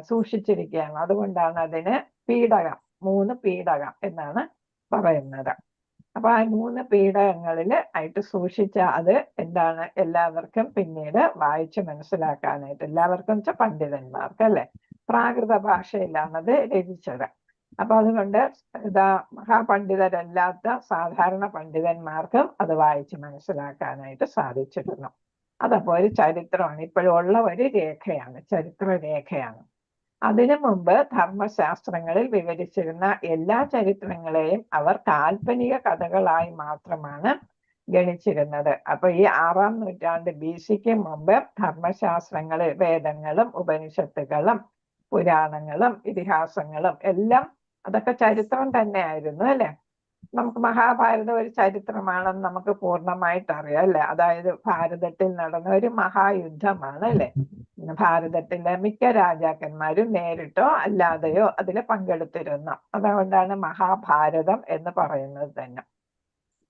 സൂക്ഷിച്ചിരിക്കുകയാണ്. അതുകൊണ്ടാണ് അതിന് പീഠകം, 3 പീഠകം എന്നാണ് പറയുന്നത്. അപ്പൊ ആ 3 പീഠകങ്ങളിൽ ആയിട്ട് സൂക്ഷിച്ച അത് എന്താണ് എല്ലാവർക്കും പിന്നീട് വായിച്ച് മനസ്സിലാക്കാനായിട്ട്, എല്ലാവർക്കും വെച്ചാൽ പണ്ഡിതന്മാർക്ക് അല്ലെ, പ്രാകൃത ഭാഷയിലാണ് അത് രചിച്ചത്. അപ്പൊ അതുകൊണ്ട് മഹാപണ്ഡിതരല്ലാത്ത സാധാരണ പണ്ഡിതന്മാർക്കും അത് വായിച്ച് മനസ്സിലാക്കാനായിട്ട് സാധിച്ചിരുന്നു. അതപ്പോ ഒരു ചരിത്രമാണ്, ഇപ്പോഴും ഉള്ള ഒരു രേഖയാണ്, ചരിത്ര രേഖയാണ്. അതിനു മുമ്പ് ധർമ്മശാസ്ത്രങ്ങളിൽ വിവരിച്ചിരുന്ന എല്ലാ ചരിത്രങ്ങളെയും അവർ കാൽപ്പനിക കഥകളായി മാത്രമാണ് ഗണിച്ചിരുന്നത്. അപ്പൊ ഈ 6-ാം നൂറ്റാണ്ട് BC-ക്ക് മുമ്പ് ധർമ്മശാസ്ത്രങ്ങളിൽ വേദങ്ങളും ഉപനിഷത്തുകളും പുരാണങ്ങളും ഇതിഹാസങ്ങളും എല്ലാം അതൊക്കെ ചരിത്രം തന്നെയായിരുന്നു അല്ലെ. നമുക്ക് മഹാഭാരതം ഒരു ചരിത്രമാണെന്ന് നമുക്ക് പൂർണ്ണമായിട്ട് അറിയാം അല്ലെ. അതായത് ഭാരതത്തിൽ നടന്ന ഒരു മഹായുദ്ധമാണ് അല്ലെ. ഭാരതത്തിലെ മിക്ക രാജാക്കന്മാരും നേരിട്ടോ അല്ലാതെയോ അതിൽ പങ്കെടുത്തിരുന്നു. അതുകൊണ്ടാണ് മഹാഭാരതം എന്ന് പറയുന്നത് തന്നെ.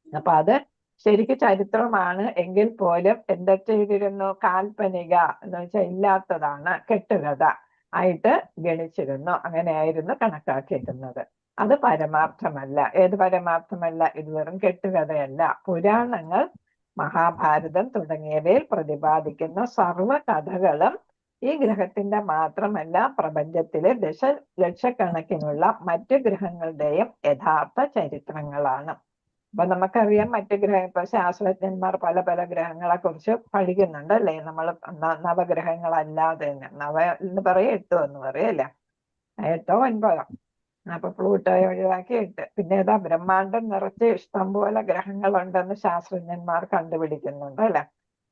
അപ്പൊ അത് ശരിക്കും ചരിത്രമാണ് എങ്കിൽ പോലും എന്താ ചെയ്തിരുന്നു, കാൽപ്പനിക എന്ന് വെച്ചാൽ ഇല്ലാത്തതാണ്, കെട്ടുകഥ ആയിട്ട് ഗണിച്ചിരുന്നു. അങ്ങനെയായിരുന്നു കണക്കാക്കിയിരുന്നത്. അത് പരമാർത്ഥമല്ല. ഏത് പരമാർത്ഥമല്ല? ഇത് വെറും കെട്ടുകഥയല്ല. പുരാണങ്ങൾ, മഹാഭാരതം തുടങ്ങിയവയിൽ പ്രതിപാദിക്കുന്ന സർവ്വ കഥകളും ഈ ഗ്രഹത്തിന്റെ മാത്രമല്ല പ്രപഞ്ചത്തിലെ ലക്ഷക്കണക്കിനുള്ള മറ്റു ഗ്രഹങ്ങളുടെയും യഥാർത്ഥ ചരിത്രങ്ങളാണ്. അപ്പൊ നമുക്കറിയാം മറ്റു ഇപ്പൊ ശാസ്ത്രജ്ഞന്മാർ പല പല ഗ്രഹങ്ങളെ കുറിച്ച് പഠിക്കുന്നുണ്ട് അല്ലേ. നമ്മൾ നവഗ്രഹങ്ങളല്ലാതെ തന്നെ, നവ എന്ന് പറയും 8 എന്ന് പറയല്ലേ, 8 9 അപ്പൊ പ്ലൂട്ടോയെ ഒഴിവാക്കി 8. പിന്നെ ഏതാ, ബ്രഹ്മാണ്ടം നിറച്ച് ഇഷ്ടംപോലെ ഗ്രഹങ്ങളുണ്ടെന്ന് ശാസ്ത്രജ്ഞന്മാർ കണ്ടുപിടിക്കുന്നുണ്ട് അല്ലെ.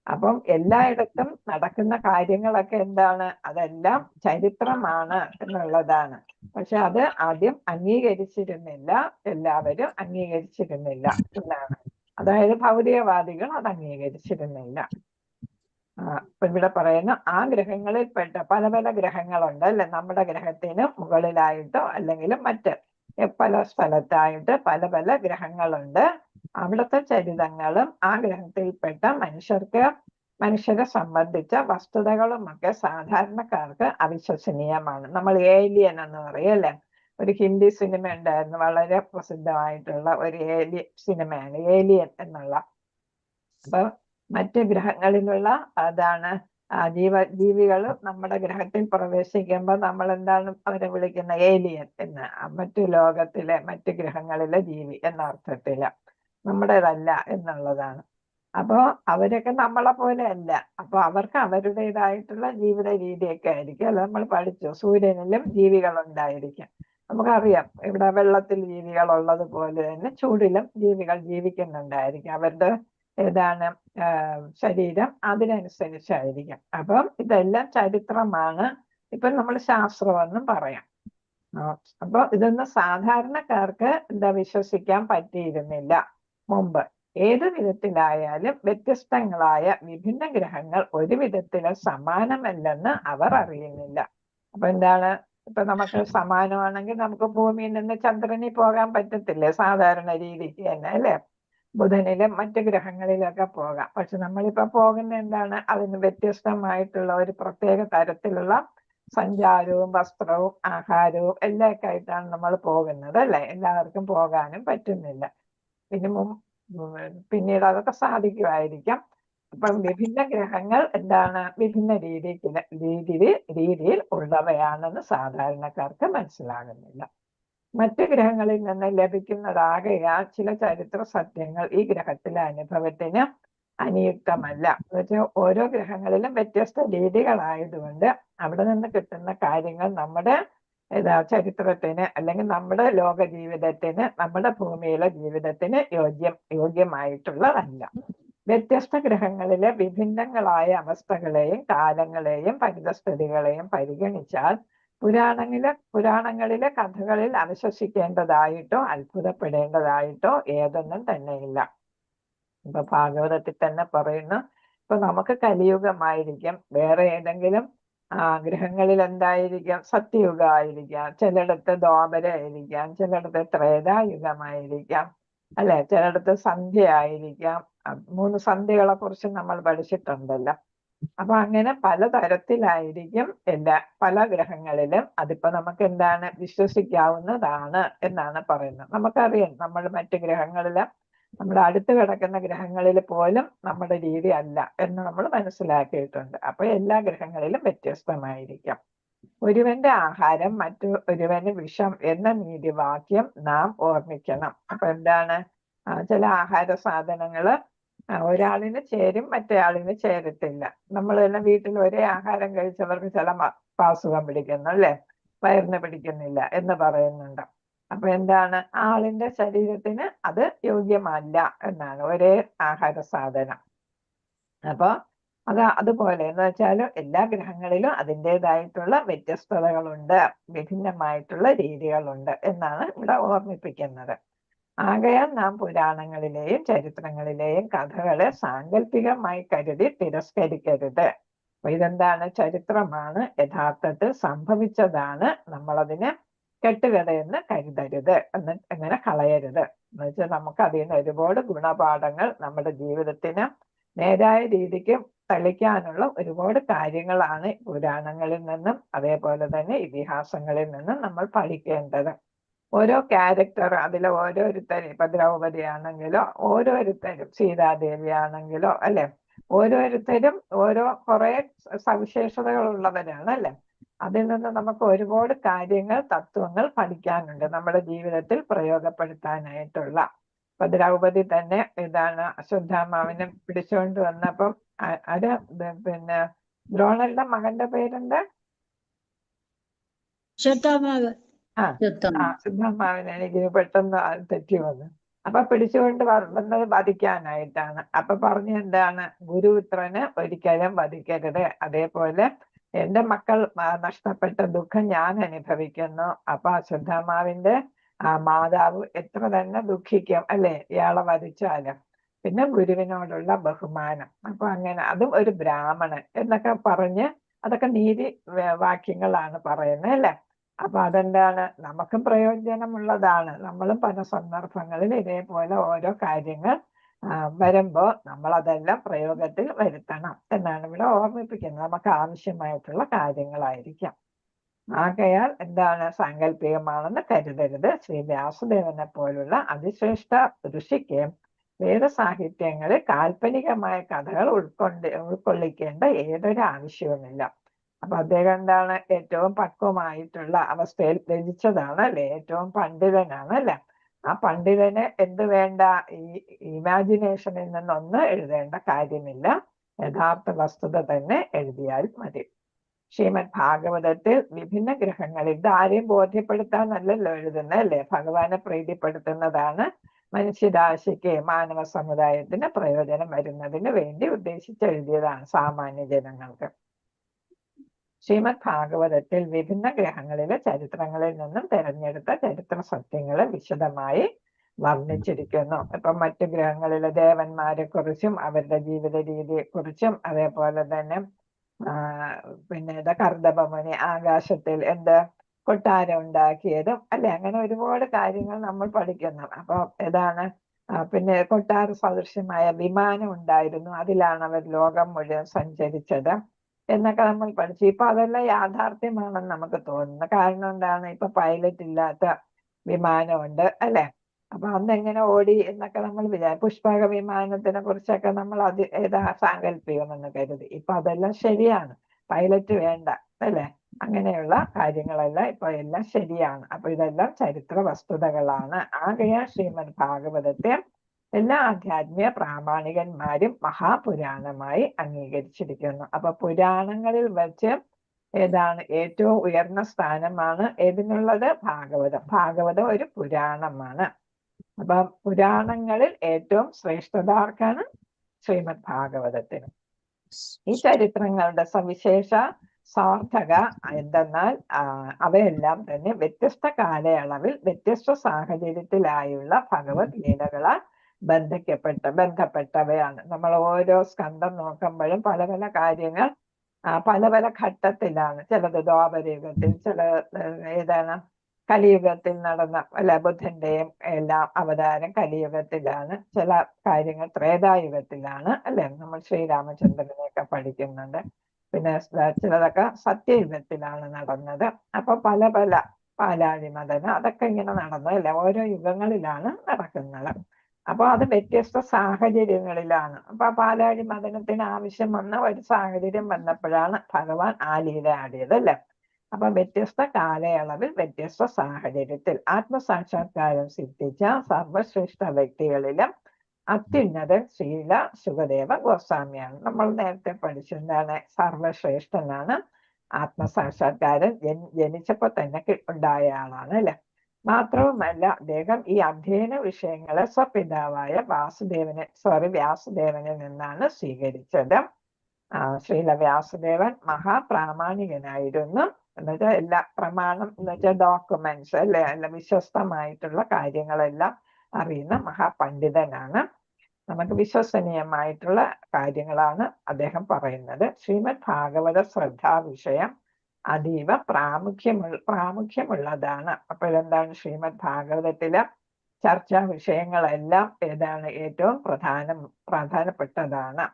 അപ്പം എല്ലായിടത്തും നടക്കുന്ന കാര്യങ്ങളൊക്കെ എന്താണ്, അതെല്ലാം ചരിത്രമാണ് എന്നുള്ളതാണ്. പക്ഷെ അത് ആദ്യം അംഗീകരിച്ചിരുന്നില്ല, എല്ലാവരും അംഗീകരിച്ചിരുന്നില്ല എന്നാണ്. അതായത് ഭൗതികവാദികൾ അത് അംഗീകരിച്ചിരുന്നില്ല. ഇപ്പൊ ഇവിടെ പറയുന്ന ആ ഗ്രഹങ്ങളിൽപ്പെട്ട പല പല ഗ്രഹങ്ങളുണ്ട് അല്ലെ. നമ്മുടെ ഗ്രഹത്തിന് മുകളിലായിട്ടോ അല്ലെങ്കിൽ മറ്റ് പല സ്ഥലത്തായിട്ട് പല പല ഗ്രഹങ്ങളുണ്ട്. അവിടുത്തെ ചരിതങ്ങളും ആ ഗ്രഹത്തിൽപ്പെട്ട മനുഷ്യരെ സംബന്ധിച്ച വസ്തുതകളും ഒക്കെ സാധാരണക്കാർക്ക് അവിശ്വസനീയമാണ്. നമ്മൾ ഏലിയൻ എന്ന് പറയും അല്ലെ. ഒരു ഹിന്ദി സിനിമ ഉണ്ടായിരുന്നു, വളരെ പ്രസിദ്ധമായിട്ടുള്ള ഒരു സിനിമയാണ് ഏലിയൻ എന്നുള്ള. അപ്പൊ മറ്റ് ഗ്രഹങ്ങളിലുള്ള അതാണ് ജീവികൾ നമ്മുടെ ഗ്രഹത്തിൽ പ്രവേശിക്കുമ്പോൾ നമ്മൾ എന്താണ് അവരെ വിളിക്കുന്ന ഏലിയൻ എന്ന്. മറ്റു ലോകത്തിലെ മറ്റു ഗ്രഹങ്ങളിലെ ജീവി എന്ന അർത്ഥത്തില്, നമ്മുടേതല്ല എന്നുള്ളതാണ്. അപ്പോ അവരൊക്കെ നമ്മളെ പോലെ അല്ല. അപ്പൊ അവർക്ക് അവരുടേതായിട്ടുള്ള ജീവിത രീതിയൊക്കെ ആയിരിക്കും. അല്ല, നമ്മൾ പഠിച്ചു സൂര്യനിലും ജീവികൾ ഉണ്ടായിരിക്കും. നമുക്കറിയാം ഇവിടെ വെള്ളത്തിൽ ജീവികൾ ഉള്ളത് പോലെ തന്നെ ചൂടിലും ജീവികൾ ജീവിക്കുന്നുണ്ടായിരിക്കും. അവരുടെ ഏതാണ് ശരീരം അതിനനുസരിച്ചായിരിക്കും. അപ്പം ഇതെല്ലാം ചരിത്രമാണ്. ഇപ്പൊ നമ്മൾ ശാസ്ത്രമെന്നും പറയാം. അപ്പൊ ഇതൊന്നും സാധാരണക്കാർക്ക് വിശ്വസിക്കാൻ പറ്റിയിരുന്നില്ല മുമ്പ്. ഏത് വിധത്തിലായാലും വ്യത്യസ്തങ്ങളായ വിഭിന്ന ഗ്രഹങ്ങൾ ഒരു വിധത്തിലും സമാനമല്ലെന്ന് അവർ അറിയുന്നില്ല. അപ്പൊ എന്താണ്, ഇപ്പൊ നമുക്ക് സമാനമാണെങ്കിൽ നമുക്ക് ഭൂമിയിൽ നിന്ന് ചന്ദ്രനിൽ പോകാൻ പറ്റത്തില്ലേ സാധാരണ രീതിക്ക് തന്നെ അല്ലെ. ബുധനിലും മറ്റു ഗ്രഹങ്ങളിലൊക്കെ പോകാം. പക്ഷെ നമ്മളിപ്പോ പോകുന്ന എന്താണ്, അതിന് വ്യത്യസ്തമായിട്ടുള്ള ഒരു പ്രത്യേക തരത്തിലുള്ള സഞ്ചാരവും വസ്ത്രവും ആഹാരവും എല്ലാം ഒക്കെ ആയിട്ടാണ് നമ്മൾ പോകുന്നത് അല്ലെ. എല്ലാവർക്കും പോകാനും പറ്റുന്നില്ല. പിന്നീട് അതൊക്കെ സാധിക്കുമായിരിക്കാം. അപ്പം വിഭിന്ന ഗ്രഹങ്ങൾ എന്താണ്, വിഭിന്ന രീതിയിൽ ഉള്ളവയാണെന്ന് സാധാരണക്കാർക്ക് മനസ്സിലാകുന്നില്ല. മറ്റു ഗ്രഹങ്ങളിൽ നിന്ന് ലഭിക്കുന്നതാകയാൽ ചില ചരിത്ര സത്യങ്ങൾ ഈ ഗ്രഹത്തിലെ അനുഭവത്തിന് അനുയുക്തമല്ല. എന്നുവെച്ചാൽ ഓരോ ഗ്രഹങ്ങളിലും വ്യത്യസ്ത രീതികളായതുകൊണ്ട് അവിടെ നിന്ന് കിട്ടുന്ന കാര്യങ്ങൾ നമ്മുടെ ചരിത്രത്തിന് അല്ലെങ്കിൽ നമ്മുടെ ലോക ജീവിതത്തിന്, നമ്മുടെ ഭൂമിയിലെ ജീവിതത്തിന് യോഗ്യമായിട്ടുള്ളതല്ല. വ്യത്യസ്ത ഗ്രഹങ്ങളിലെ വിഭിന്നങ്ങളായ അവസ്ഥകളെയും കാലങ്ങളെയും പരിതസ്ഥിതികളെയും പരിഗണിച്ചാൽ പുരാണങ്ങളിലെ കഥകളിൽ അവിശ്വസിക്കേണ്ടതായിട്ടോ അത്ഭുതപ്പെടേണ്ടതായിട്ടോ ഏതൊന്നും തന്നെയില്ല. ഇപ്പൊ ഭാഗവതത്തിൽ തന്നെ പറയുന്നു, ഇപ്പൊ നമുക്ക് കലിയുഗമായിരിക്കും, വേറെ ഏതെങ്കിലും ഗ്രഹങ്ങളിൽ എന്തായിരിക്കാം, സത്യയുഗമായിരിക്കാം, ചിലയിടത്ത് ദ്വാപരമായിരിക്കാം, ചിലയിടത്ത് ത്രേതായുഗമായിരിക്കാം അല്ലെ, ചിലയിടത്ത് സന്ധ്യ ആയിരിക്കാം. 3 സന്ധ്യകളെ കുറിച്ച് നമ്മൾ പഠിച്ചിട്ടുണ്ടല്ലോ. അപ്പൊ അങ്ങനെ പലതരത്തിലായിരിക്കും പല ഗ്രഹങ്ങളിലും. അതിപ്പോ നമുക്ക് എന്താണ് വിശ്വസിക്കാവുന്നതാണ് എന്നാണ് പറയുന്നത്. നമുക്കറിയാം നമ്മൾ മറ്റു ഗ്രഹങ്ങളില് നമ്മുടെ അടുത്ത് കിടക്കുന്ന ഗ്രഹങ്ങളിൽ പോലും നമ്മുടെ രീതി അല്ല എന്ന് നമ്മൾ മനസ്സിലാക്കിയിട്ടുണ്ട്. അപ്പൊ എല്ലാ ഗ്രഹങ്ങളിലും വ്യത്യസ്തമായിരിക്കാം. ഒരുവന്റെ ആഹാരം ഒരുവന് വിഷം എന്ന നീതിവാക്യം നാം ഓർമ്മിക്കണം. അപ്പൊ എന്താണ്, ചില ആഹാര സാധനങ്ങള് ഒരാളിന് ചേരും, മറ്റേയാളിന് ചേരത്തില്ല. നമ്മൾ തന്നെ വീട്ടിൽ ഒരേ ആഹാരം കഴിച്ചവർക്ക് ചില അസുഖം പിടിക്കുന്നു, അല്ലെ, വയറിന് പിടിക്കുന്നില്ല എന്ന് പറയുന്നുണ്ട്. അപ്പൊ എന്താണ്, ആളിന്റെ ശരീരത്തിന് അത് യോഗ്യമല്ല എന്നാണ് ഒരേ ആഹാര സാധനം. അപ്പൊ അതുപോലെ എന്ന് വെച്ചാൽ എല്ലാ ഗ്രഹങ്ങളിലും അതിൻ്റെതായിട്ടുള്ള വ്യത്യസ്തതകളുണ്ട്, വിഭിന്നമായിട്ടുള്ള രീതികളുണ്ട് എന്നാണ് ഇവിടെ ഓർമ്മിപ്പിക്കുന്നത്. ആകയാൽ നാം പുരാണങ്ങളിലെയും ചരിത്രങ്ങളിലെയും കഥകളെ സാങ്കല്പികമായി കരുതി തിരസ്കരിക്കരുത്. അപ്പൊ ഇതെന്താണ്, ചരിത്രമാണ്, യഥാർത്ഥത്തിൽ സംഭവിച്ചതാണ്, നമ്മളതിനെ കെട്ടുകഥയെന്ന് കരുതരുത്, എങ്ങനെ കളയരുത്. എന്ന് വെച്ചാൽ നമുക്ക് അതിൽ നിന്ന് ഒരുപാട് ഗുണപാഠങ്ങൾ നമ്മുടെ ജീവിതത്തിന് നേരായ രീതിക്ക് തെളിക്കാനുള്ള ഒരുപാട് കാര്യങ്ങളാണ് പുരാണങ്ങളിൽ നിന്നും അതേപോലെ തന്നെ ഇതിഹാസങ്ങളിൽ നിന്നും നമ്മൾ പഠിക്കേണ്ടത്. ഓരോ ക്യാരക്ടർ, അതിലെ ഓരോരുത്തരും, ഇപ്പൊ ദ്രൗപദി ആണെങ്കിലോ ഓരോരുത്തരും, സീതാദേവി ആണെങ്കിലോ അല്ലെ, ഓരോരുത്തരും കുറെ സവിശേഷതകളുള്ളവരാണ് അല്ലെ. അതിൽ നിന്ന് നമുക്ക് ഒരുപാട് കാര്യങ്ങൾ, തത്വങ്ങൾ പഠിക്കാനുണ്ട് നമ്മുടെ ജീവിതത്തിൽ പ്രയോഗപ്പെടുത്താനായിട്ടുള്ള. ഇപ്പൊ ദ്രൗപദി തന്നെ അശ്വത്ഥാമാവിനെ പിടിച്ചുകൊണ്ട് വന്നപ്പം പിന്നെ ദ്രോണരുടെ മകന്റെ പേരെന്താ? അശ്വത്ഥാമാവിനെ, എനിക്ക് പെട്ടെന്ന് തെറ്റി വന്നു. അപ്പൊ പിടിച്ചുകൊണ്ട് വന്നത് വധിക്കാനായിട്ടാണ്. അപ്പൊ പറഞ്ഞ എന്താണ്, ഗുരുപുത്രന് ഒരിക്കലും വധിക്കരുത്, അതേപോലെ എന്റെ മക്കൾ നഷ്ടപ്പെട്ട ദുഃഖം ഞാൻ അനുഭവിക്കുന്നു. അപ്പൊ അശ്വത്ഥാമാവിന്റെ മാതാവ് എത്ര തന്നെ ദുഃഖിക്കും അല്ലെ, ഇയാളെ വധിച്ചാല്. പിന്നെ ഗുരുവിനോടുള്ള ബഹുമാനം, അപ്പൊ അങ്ങനെ അതും ഒരു ബ്രാഹ്മണൻ എന്നൊക്കെ പറഞ്ഞ് അതൊക്കെ നീതി വാക്യങ്ങളാണ് പറയുന്നത് അല്ലെ. അപ്പൊ അതെന്താണ്, നമുക്കും പ്രയോജനമുള്ളതാണ്. നമ്മളും പല സന്ദർഭങ്ങളിൽ ഇതേപോലെ ഓരോ കാര്യങ്ങൾ വരുമ്പോ നമ്മൾ അതെല്ലാം പ്രയോഗത്തിൽ വരുത്തണം എന്നാണ് ഇവിടെ ഓർമ്മിപ്പിക്കുന്നത്. നമുക്ക് ആവശ്യമായിട്ടുള്ള കാര്യങ്ങളായിരിക്കാം. ആകയാൽ എന്താണ്, സാങ്കല്പികമാണെന്ന് കരുതരുത്. ശ്രീ വ്യാസദേവനെ പോലുള്ള അതിശ്രേഷ്ഠ ഋഷിക്ക് വേദസാഹിത്യങ്ങളിൽ കാൽപ്പനികമായ കഥകൾ ഉൾക്കൊള്ളിക്കേണ്ട ഏതൊരു ആവശ്യവുമില്ല. അപ്പൊ അദ്ദേഹം എന്താണ്, ഏറ്റവും പക്വമായിട്ടുള്ള അവസ്ഥയിൽ രചിച്ചതാണ് അല്ലെ, ഏറ്റവും പണ്ഡിതനാണ് അല്ലെ. ആ പണ്ഡിതന് എന്ത് വേണ്ട, ഈ ഇമാജിനേഷനിൽ നിന്നൊന്നും എഴുതേണ്ട കാര്യമില്ല, യഥാർത്ഥ വസ്തുത തന്നെ എഴുതിയാൽ മതി. ശ്രീമദ് ഭാഗവതത്തിൽ വിഭിന്ന ഗ്രഹങ്ങളിൽ, ഇത് ആരെയും ബോധ്യപ്പെടുത്താനല്ലല്ലോ എഴുതുന്നത് അല്ലെ, ഭഗവാനെ പ്രീതിപ്പെടുത്തുന്നതാണ്, മനുഷ്യരാശിക്ക്, മാനവ സമുദായത്തിന് പ്രയോജനം വരുന്നതിന് വേണ്ടി ഉദ്ദേശിച്ചെഴുതിയതാണ്, സാമാന്യ ജനങ്ങൾക്ക്. ശ്രീമദ് ഭാഗവതത്തിൽ വിഭിന്ന ഗ്രഹങ്ങളിലെ ചരിത്രങ്ങളിൽ നിന്നും തിരഞ്ഞെടുത്ത ചരിത്ര സത്യങ്ങളെ വിശദമായി വർണ്ണിച്ചിരിക്കുന്നു. ഇപ്പൊ മറ്റു ഗ്രഹങ്ങളിലെ ദേവന്മാരെ കുറിച്ചും അവരുടെ ജീവിത രീതിയെ കുറിച്ചും, അതേപോലെ തന്നെ പിന്നെ കർദഭമുനി ആകാശത്തിൽ കൊട്ടാരം ഉണ്ടാക്കിയതും അല്ലെ, അങ്ങനെ ഒരുപാട് കാര്യങ്ങൾ നമ്മൾ പഠിക്കുന്നു. അപ്പൊ പിന്നെ കൊട്ടാര സദൃശ്യമായ വിമാനം ഉണ്ടായിരുന്നു, അതിലാണ് അവർ ലോകം മുഴുവൻ സഞ്ചരിച്ചത് എന്നൊക്കെ നമ്മൾ പഠിച്ചു. ഇപ്പൊ അതെല്ലാം യാഥാർത്ഥ്യമാണെന്ന് നമുക്ക് തോന്നുന്നു. കാരണം എന്താണ്, ഇപ്പൊ പൈലറ്റ് ഇല്ലാത്ത വിമാനമുണ്ട് അല്ലെ. അപ്പൊ അന്ന് എങ്ങനെ ഓടി എന്നൊക്കെ നമ്മൾ പുഷ്പക വിമാനത്തിനെ കുറിച്ചൊക്കെ നമ്മൾ സാങ്കല്പികമെന്ന് കരുതി. ഇപ്പൊ അതെല്ലാം ശരിയാണ്, പൈലറ്റ് വേണ്ട അല്ലെ. അങ്ങനെയുള്ള കാര്യങ്ങളെല്ലാം ഇപ്പൊ എല്ലാം ശരിയാണ്. അപ്പൊ ഇതെല്ലാം ചരിത്ര വസ്തുതകളാണ്. ആകയാൽ ശ്രീമദ് ഭാഗവതത്തെ എല്ലാ ആധ്യാത്മിക പ്രാമാണികന്മാരും മഹാപുരാണമായി അംഗീകരിച്ചിരിക്കുന്നു. അപ്പൊ പുരാണങ്ങളിൽ വെച്ച് ഏറ്റവും ഉയർന്ന സ്ഥാനമാണ് ഏതിനുള്ളത്? ഭാഗവതം. ഭാഗവതം ഒരു പുരാണമാണ്. അപ്പൊ പുരാണങ്ങളിൽ ഏറ്റവും ശ്രേഷ്ഠത ആർക്കാണ്? ശ്രീമദ് ഭാഗവതത്തിന്. ഈ ചരിത്രങ്ങളുടെ സവിശേഷ സാർത്ഥക എന്തെന്നാൽ അവയെല്ലാം തന്നെ വ്യത്യസ്ത കാലയളവിൽ വ്യത്യസ്ത സാഹചര്യത്തിലായുള്ള ഭഗവത് ലീലകളാൽ ബന്ധപ്പെട്ടവയാണ്. നമ്മൾ ഓരോ സ്കന്ധം നോക്കുമ്പോഴും പല പല കാര്യങ്ങൾ പല പല ഘട്ടത്തിലാണ്. ചിലത് ദ്വാപരയുഗത്തിൽ, ചില കലിയുഗത്തിൽ നടന്ന അല്ല ബുദ്ധന്റെയും എല്ലാം അവതാരം കലിയുഗത്തിലാണ്, ചില കാര്യങ്ങൾ ത്രേതായുഗത്തിലാണ് അല്ലെ. നമ്മൾ ശ്രീരാമചന്ദ്രനെയൊക്കെ പഠിക്കുന്നുണ്ട്. പിന്നെ ചിലതൊക്കെ സത്യയുഗത്തിലാണ് നടന്നത്. അപ്പൊ പല പല പാലാഴി മദനം അതൊക്കെ ഇങ്ങനെ നടന്നു അല്ലെ, ഓരോ യുഗങ്ങളിലാണ് നടക്കുന്നത്. അപ്പൊ അത് വ്യത്യസ്ത സാഹചര്യങ്ങളിലാണ്. അപ്പൊ പാലാഴി മദനത്തിന് ആവശ്യം വന്ന ഒരു സാഹചര്യം വന്നപ്പോഴാണ് ഭഗവാൻ ആ ലീല ആടിയത് അല്ലെ. അപ്പൊ വ്യത്യസ്ത കാലയളവിൽ വ്യത്യസ്ത സാഹചര്യത്തിൽ ആത്മസാക്ഷാത്കാരം സിദ്ധിച്ച സർവശ്രേഷ്ഠ വ്യക്തികളിലും അത്യുന്നതൻ ശ്രീല സുഖദേവ ഗോസ്വാമിയാണ്. നമ്മൾ നേരത്തെ പഠിച്ചെന്താണ്, സർവശ്രേഷ്ഠനാണ്, ആത്മസാക്ഷാത്കാരം ജനിച്ചപ്പോ തന്നെ ഉണ്ടായ ആളാണ് അല്ലെ. മാത്രവുമല്ല അദ്ദേഹം ഈ അധ്യയന വിഷയങ്ങളെ സ്വപിതാവായ വ്യാസദേവനിൽ നിന്നാണ് സ്വീകരിച്ചത്. ശ്രീല വ്യാസദേവൻ മഹാപ്രാമാണികനായിരുന്നു. എന്നുവെച്ചാൽ എല്ലാ പ്രമാണം എന്ന് വെച്ചാൽ ഡോക്യുമെന്റ്സ് അല്ലെ, അല്ല വിശ്വസ്തമായിട്ടുള്ള കാര്യങ്ങളെല്ലാം അറിയുന്ന മഹാപണ്ഡിതനാണ്. നമുക്ക് വിശ്വസനീയമായിട്ടുള്ള കാര്യങ്ങളാണ് അദ്ദേഹം പറയുന്നത്. ശ്രീമദ് ഭാഗവത ശ്രദ്ധാ വിഷയം അതീവ പ്രാമുഖ്യമുള്ളതാണ്. അപ്പോഴെന്താണ്, ശ്രീമദ് ഭാഗവതത്തിലെ ചർച്ചാ വിഷയങ്ങളെല്ലാം ഏതാണ്, ഏറ്റവും പ്രധാനപ്പെട്ടതാണ്.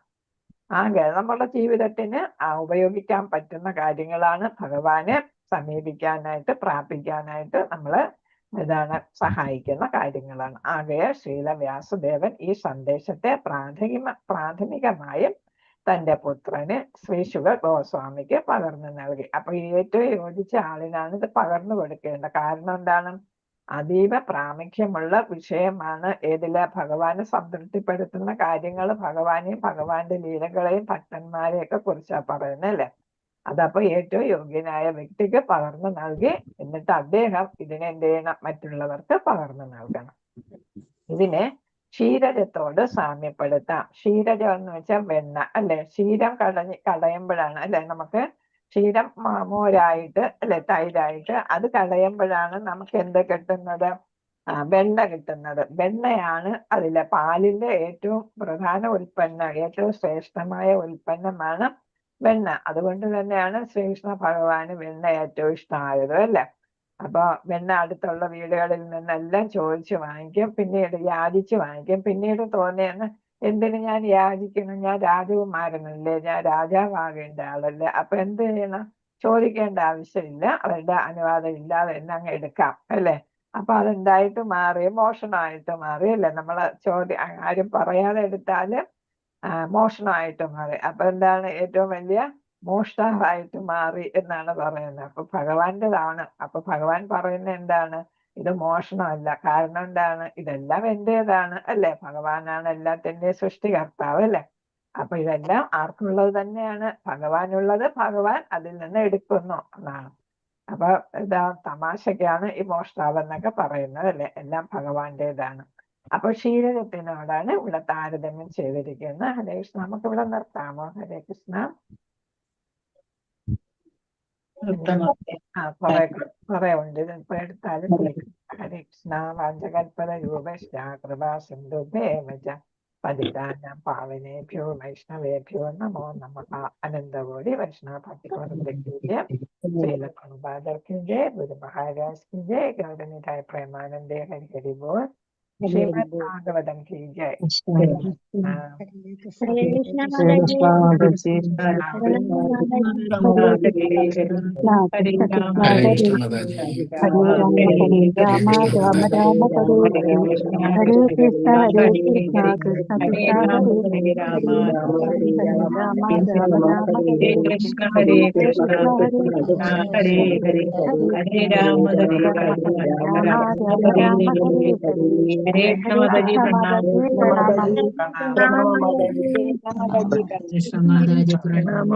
ആകെ നമ്മുടെ ജീവിതത്തിന് ഉപയോഗിക്കാൻ പറ്റുന്ന കാര്യങ്ങളാണ്, ഭഗവാനെ സമീപിക്കാനായിട്ട് പ്രാപിക്കാനായിട്ട് നമ്മള് സഹായിക്കുന്ന കാര്യങ്ങളാണ്. ആകെ ശ്രീല വ്യാസദേവൻ ഈ സന്ദേശത്തെ പ്രാഥമികമായും തന്റെ പുത്രന് ശ്രീ ശുക ഗോസ്വാമിക്ക് പകർന്നു നൽകി. അപ്പൊ ഏറ്റവും യോജിച്ച ആളിനാണ് ഇത് പകർന്നു കൊടുക്കേണ്ടത്. കാരണം എന്താണ്, അതീവ പ്രാമുഖ്യമുള്ള വിഷയമാണ്. ഏതിലെ ഭഗവാനെ സംതൃപ്തിപ്പെടുത്തുന്ന കാര്യങ്ങൾ, ഭഗവാനെയും ഭഗവാന്റെ ലീലകളെയും ഭക്തന്മാരെയൊക്കെ കുറിച്ചാ പറയുന്നത് അല്ലെ. അതപ്പോ ഏറ്റവും യോഗ്യനായ വ്യക്തിക്ക് പകർന്നു നൽകി, എന്നിട്ട് അദ്ദേഹം ഇതിനെ എന്ത് ചെയ്യണം, മറ്റുള്ളവർക്ക് പകർന്നു നൽകണം. ഇതിനെ ക്ഷീരജത്തോട് സാമ്യപ്പെടുത്താം. ക്ഷീരജം എന്ന് വെച്ചാൽ വെണ്ണ അല്ലെ. ക്ഷീരം കളയുമ്പോഴാണ് അല്ലെ നമുക്ക് ക്ഷീരം മോരായിട്ട് അല്ലെ, തൈരായിട്ട് അത് കളയുമ്പോഴാണ് നമുക്ക് എന്ത് കിട്ടുന്നത്, വെണ്ണ കിട്ടുന്നത്. വെണ്ണയാണ് അതിലെ പാലിന്റെ ഏറ്റവും പ്രധാന ഉൽപ്പന്നം, ഏറ്റവും ശ്രേഷ്ഠമായ ഉൽപ്പന്നമാണ് വെണ്ണ. അതുകൊണ്ട് തന്നെയാണ് ശ്രീകൃഷ്ണ ഭഗവാന് വെണ്ണ ഏറ്റവും ഇഷ്ടമായത് അല്ലെ. അപ്പൊ വെണ്ണ അടുത്തുള്ള വീടുകളിൽ നിന്നെല്ലാം ചോദിച്ചു വാങ്ങിക്കും, പിന്നീട് യാചിച്ചു വാങ്ങിക്കും. പിന്നീട് തോന്നിയെന്ന് എന്തിനു ഞാൻ യാചിക്കണം, ഞാൻ രാജകുമാരനല്ലേ, ഞാൻ രാജാവാകേണ്ട ആളല്ലേ, അപ്പൊ എന്ത് ചെയ്യണം, ചോദിക്കേണ്ട ആവശ്യമില്ല, അവരുടെ അനുവാദം ഇല്ലാതെ തന്നെ അങ്ങ് എടുക്കാം അല്ലെ. അപ്പൊ അതെന്തായിട്ട് മാറി, മോഷണമായിട്ട് മാറി അല്ലെ. നമ്മള് ആരും പറയാതെ എടുത്താല് മോഷണമായിട്ട് മാറി. അപ്പൊ എന്താണ്, ഏറ്റവും വലിയ മോഷ്ടാവായിട്ട് മാറി എന്നാണ് പറയുന്നത്. അപ്പൊ ഭഗവാന്റേതാണ്. അപ്പൊ ഭഗവാൻ പറയുന്ന എന്താണ്, ഇത് മോഷണമല്ല. കാരണം എന്താണ്, ഇതെല്ലാം എന്റേതാണ് അല്ലെ. ഭഗവാനാണ് എല്ലാത്തിന്റെയും സൃഷ്ടികർത്താവ് അല്ലെ. അപ്പൊ ഇതെല്ലാം ആർക്കുള്ളത് തന്നെയാണ്, ഭഗവാനുള്ളത് ഭഗവാൻ അതിൽ നിന്ന് എടുക്കുന്നു എന്നാണ്. അപ്പൊ തമാശക്കാണ് ഈ മോഷ്ടാവ് എന്നൊക്കെ പറയുന്നത് അല്ലെ. എല്ലാം ഭഗവാന്റേതാണ്. അപ്പൊ ക്ഷീരജത്തിനോടാണ് ഇവിടെ താരതമ്യം ചെയ്തിരിക്കുന്നത്. ഹരേ കൃഷ്ണ. നമുക്ക് ഇവിടെ നിർത്താമോ? ഹരേ കൃഷ്ണ. കുറെ ഉണ്ട്, ഇപ്പൊ എടുത്താലും ഹരേ കൃഷ്ണ. വാചകൽപത രൂപശ്ച കൃപാ സിന്ധുഭേവച പതിതാനാം പാവനേഭ്യോ വൈഷ്ണവേഭ്യോ നമോ നമഃ. അനന്തകോടി വൈഷ്ണവ ഭക്തിവൃന്ദേ ശ്രീലക്ഷ്മി की जय, गुरु महाराज की जय, गौरनिताय प्रेमानंदे हरि हरि बोल. श्रीमद् भागवतम की जय. हरे कृष्ण माताजी, हरे कृष्ण हरे राम हरे राम राम राम हरे हरे कृष्ण कृष्ण कृष्ण हरे राम राम राम हरे कृष्ण हरे कृष्ण हरे हरे हरे राम हरे हरे कृष्ण माताजी प्रणाम। कृष्ण माताजी प्रणाम।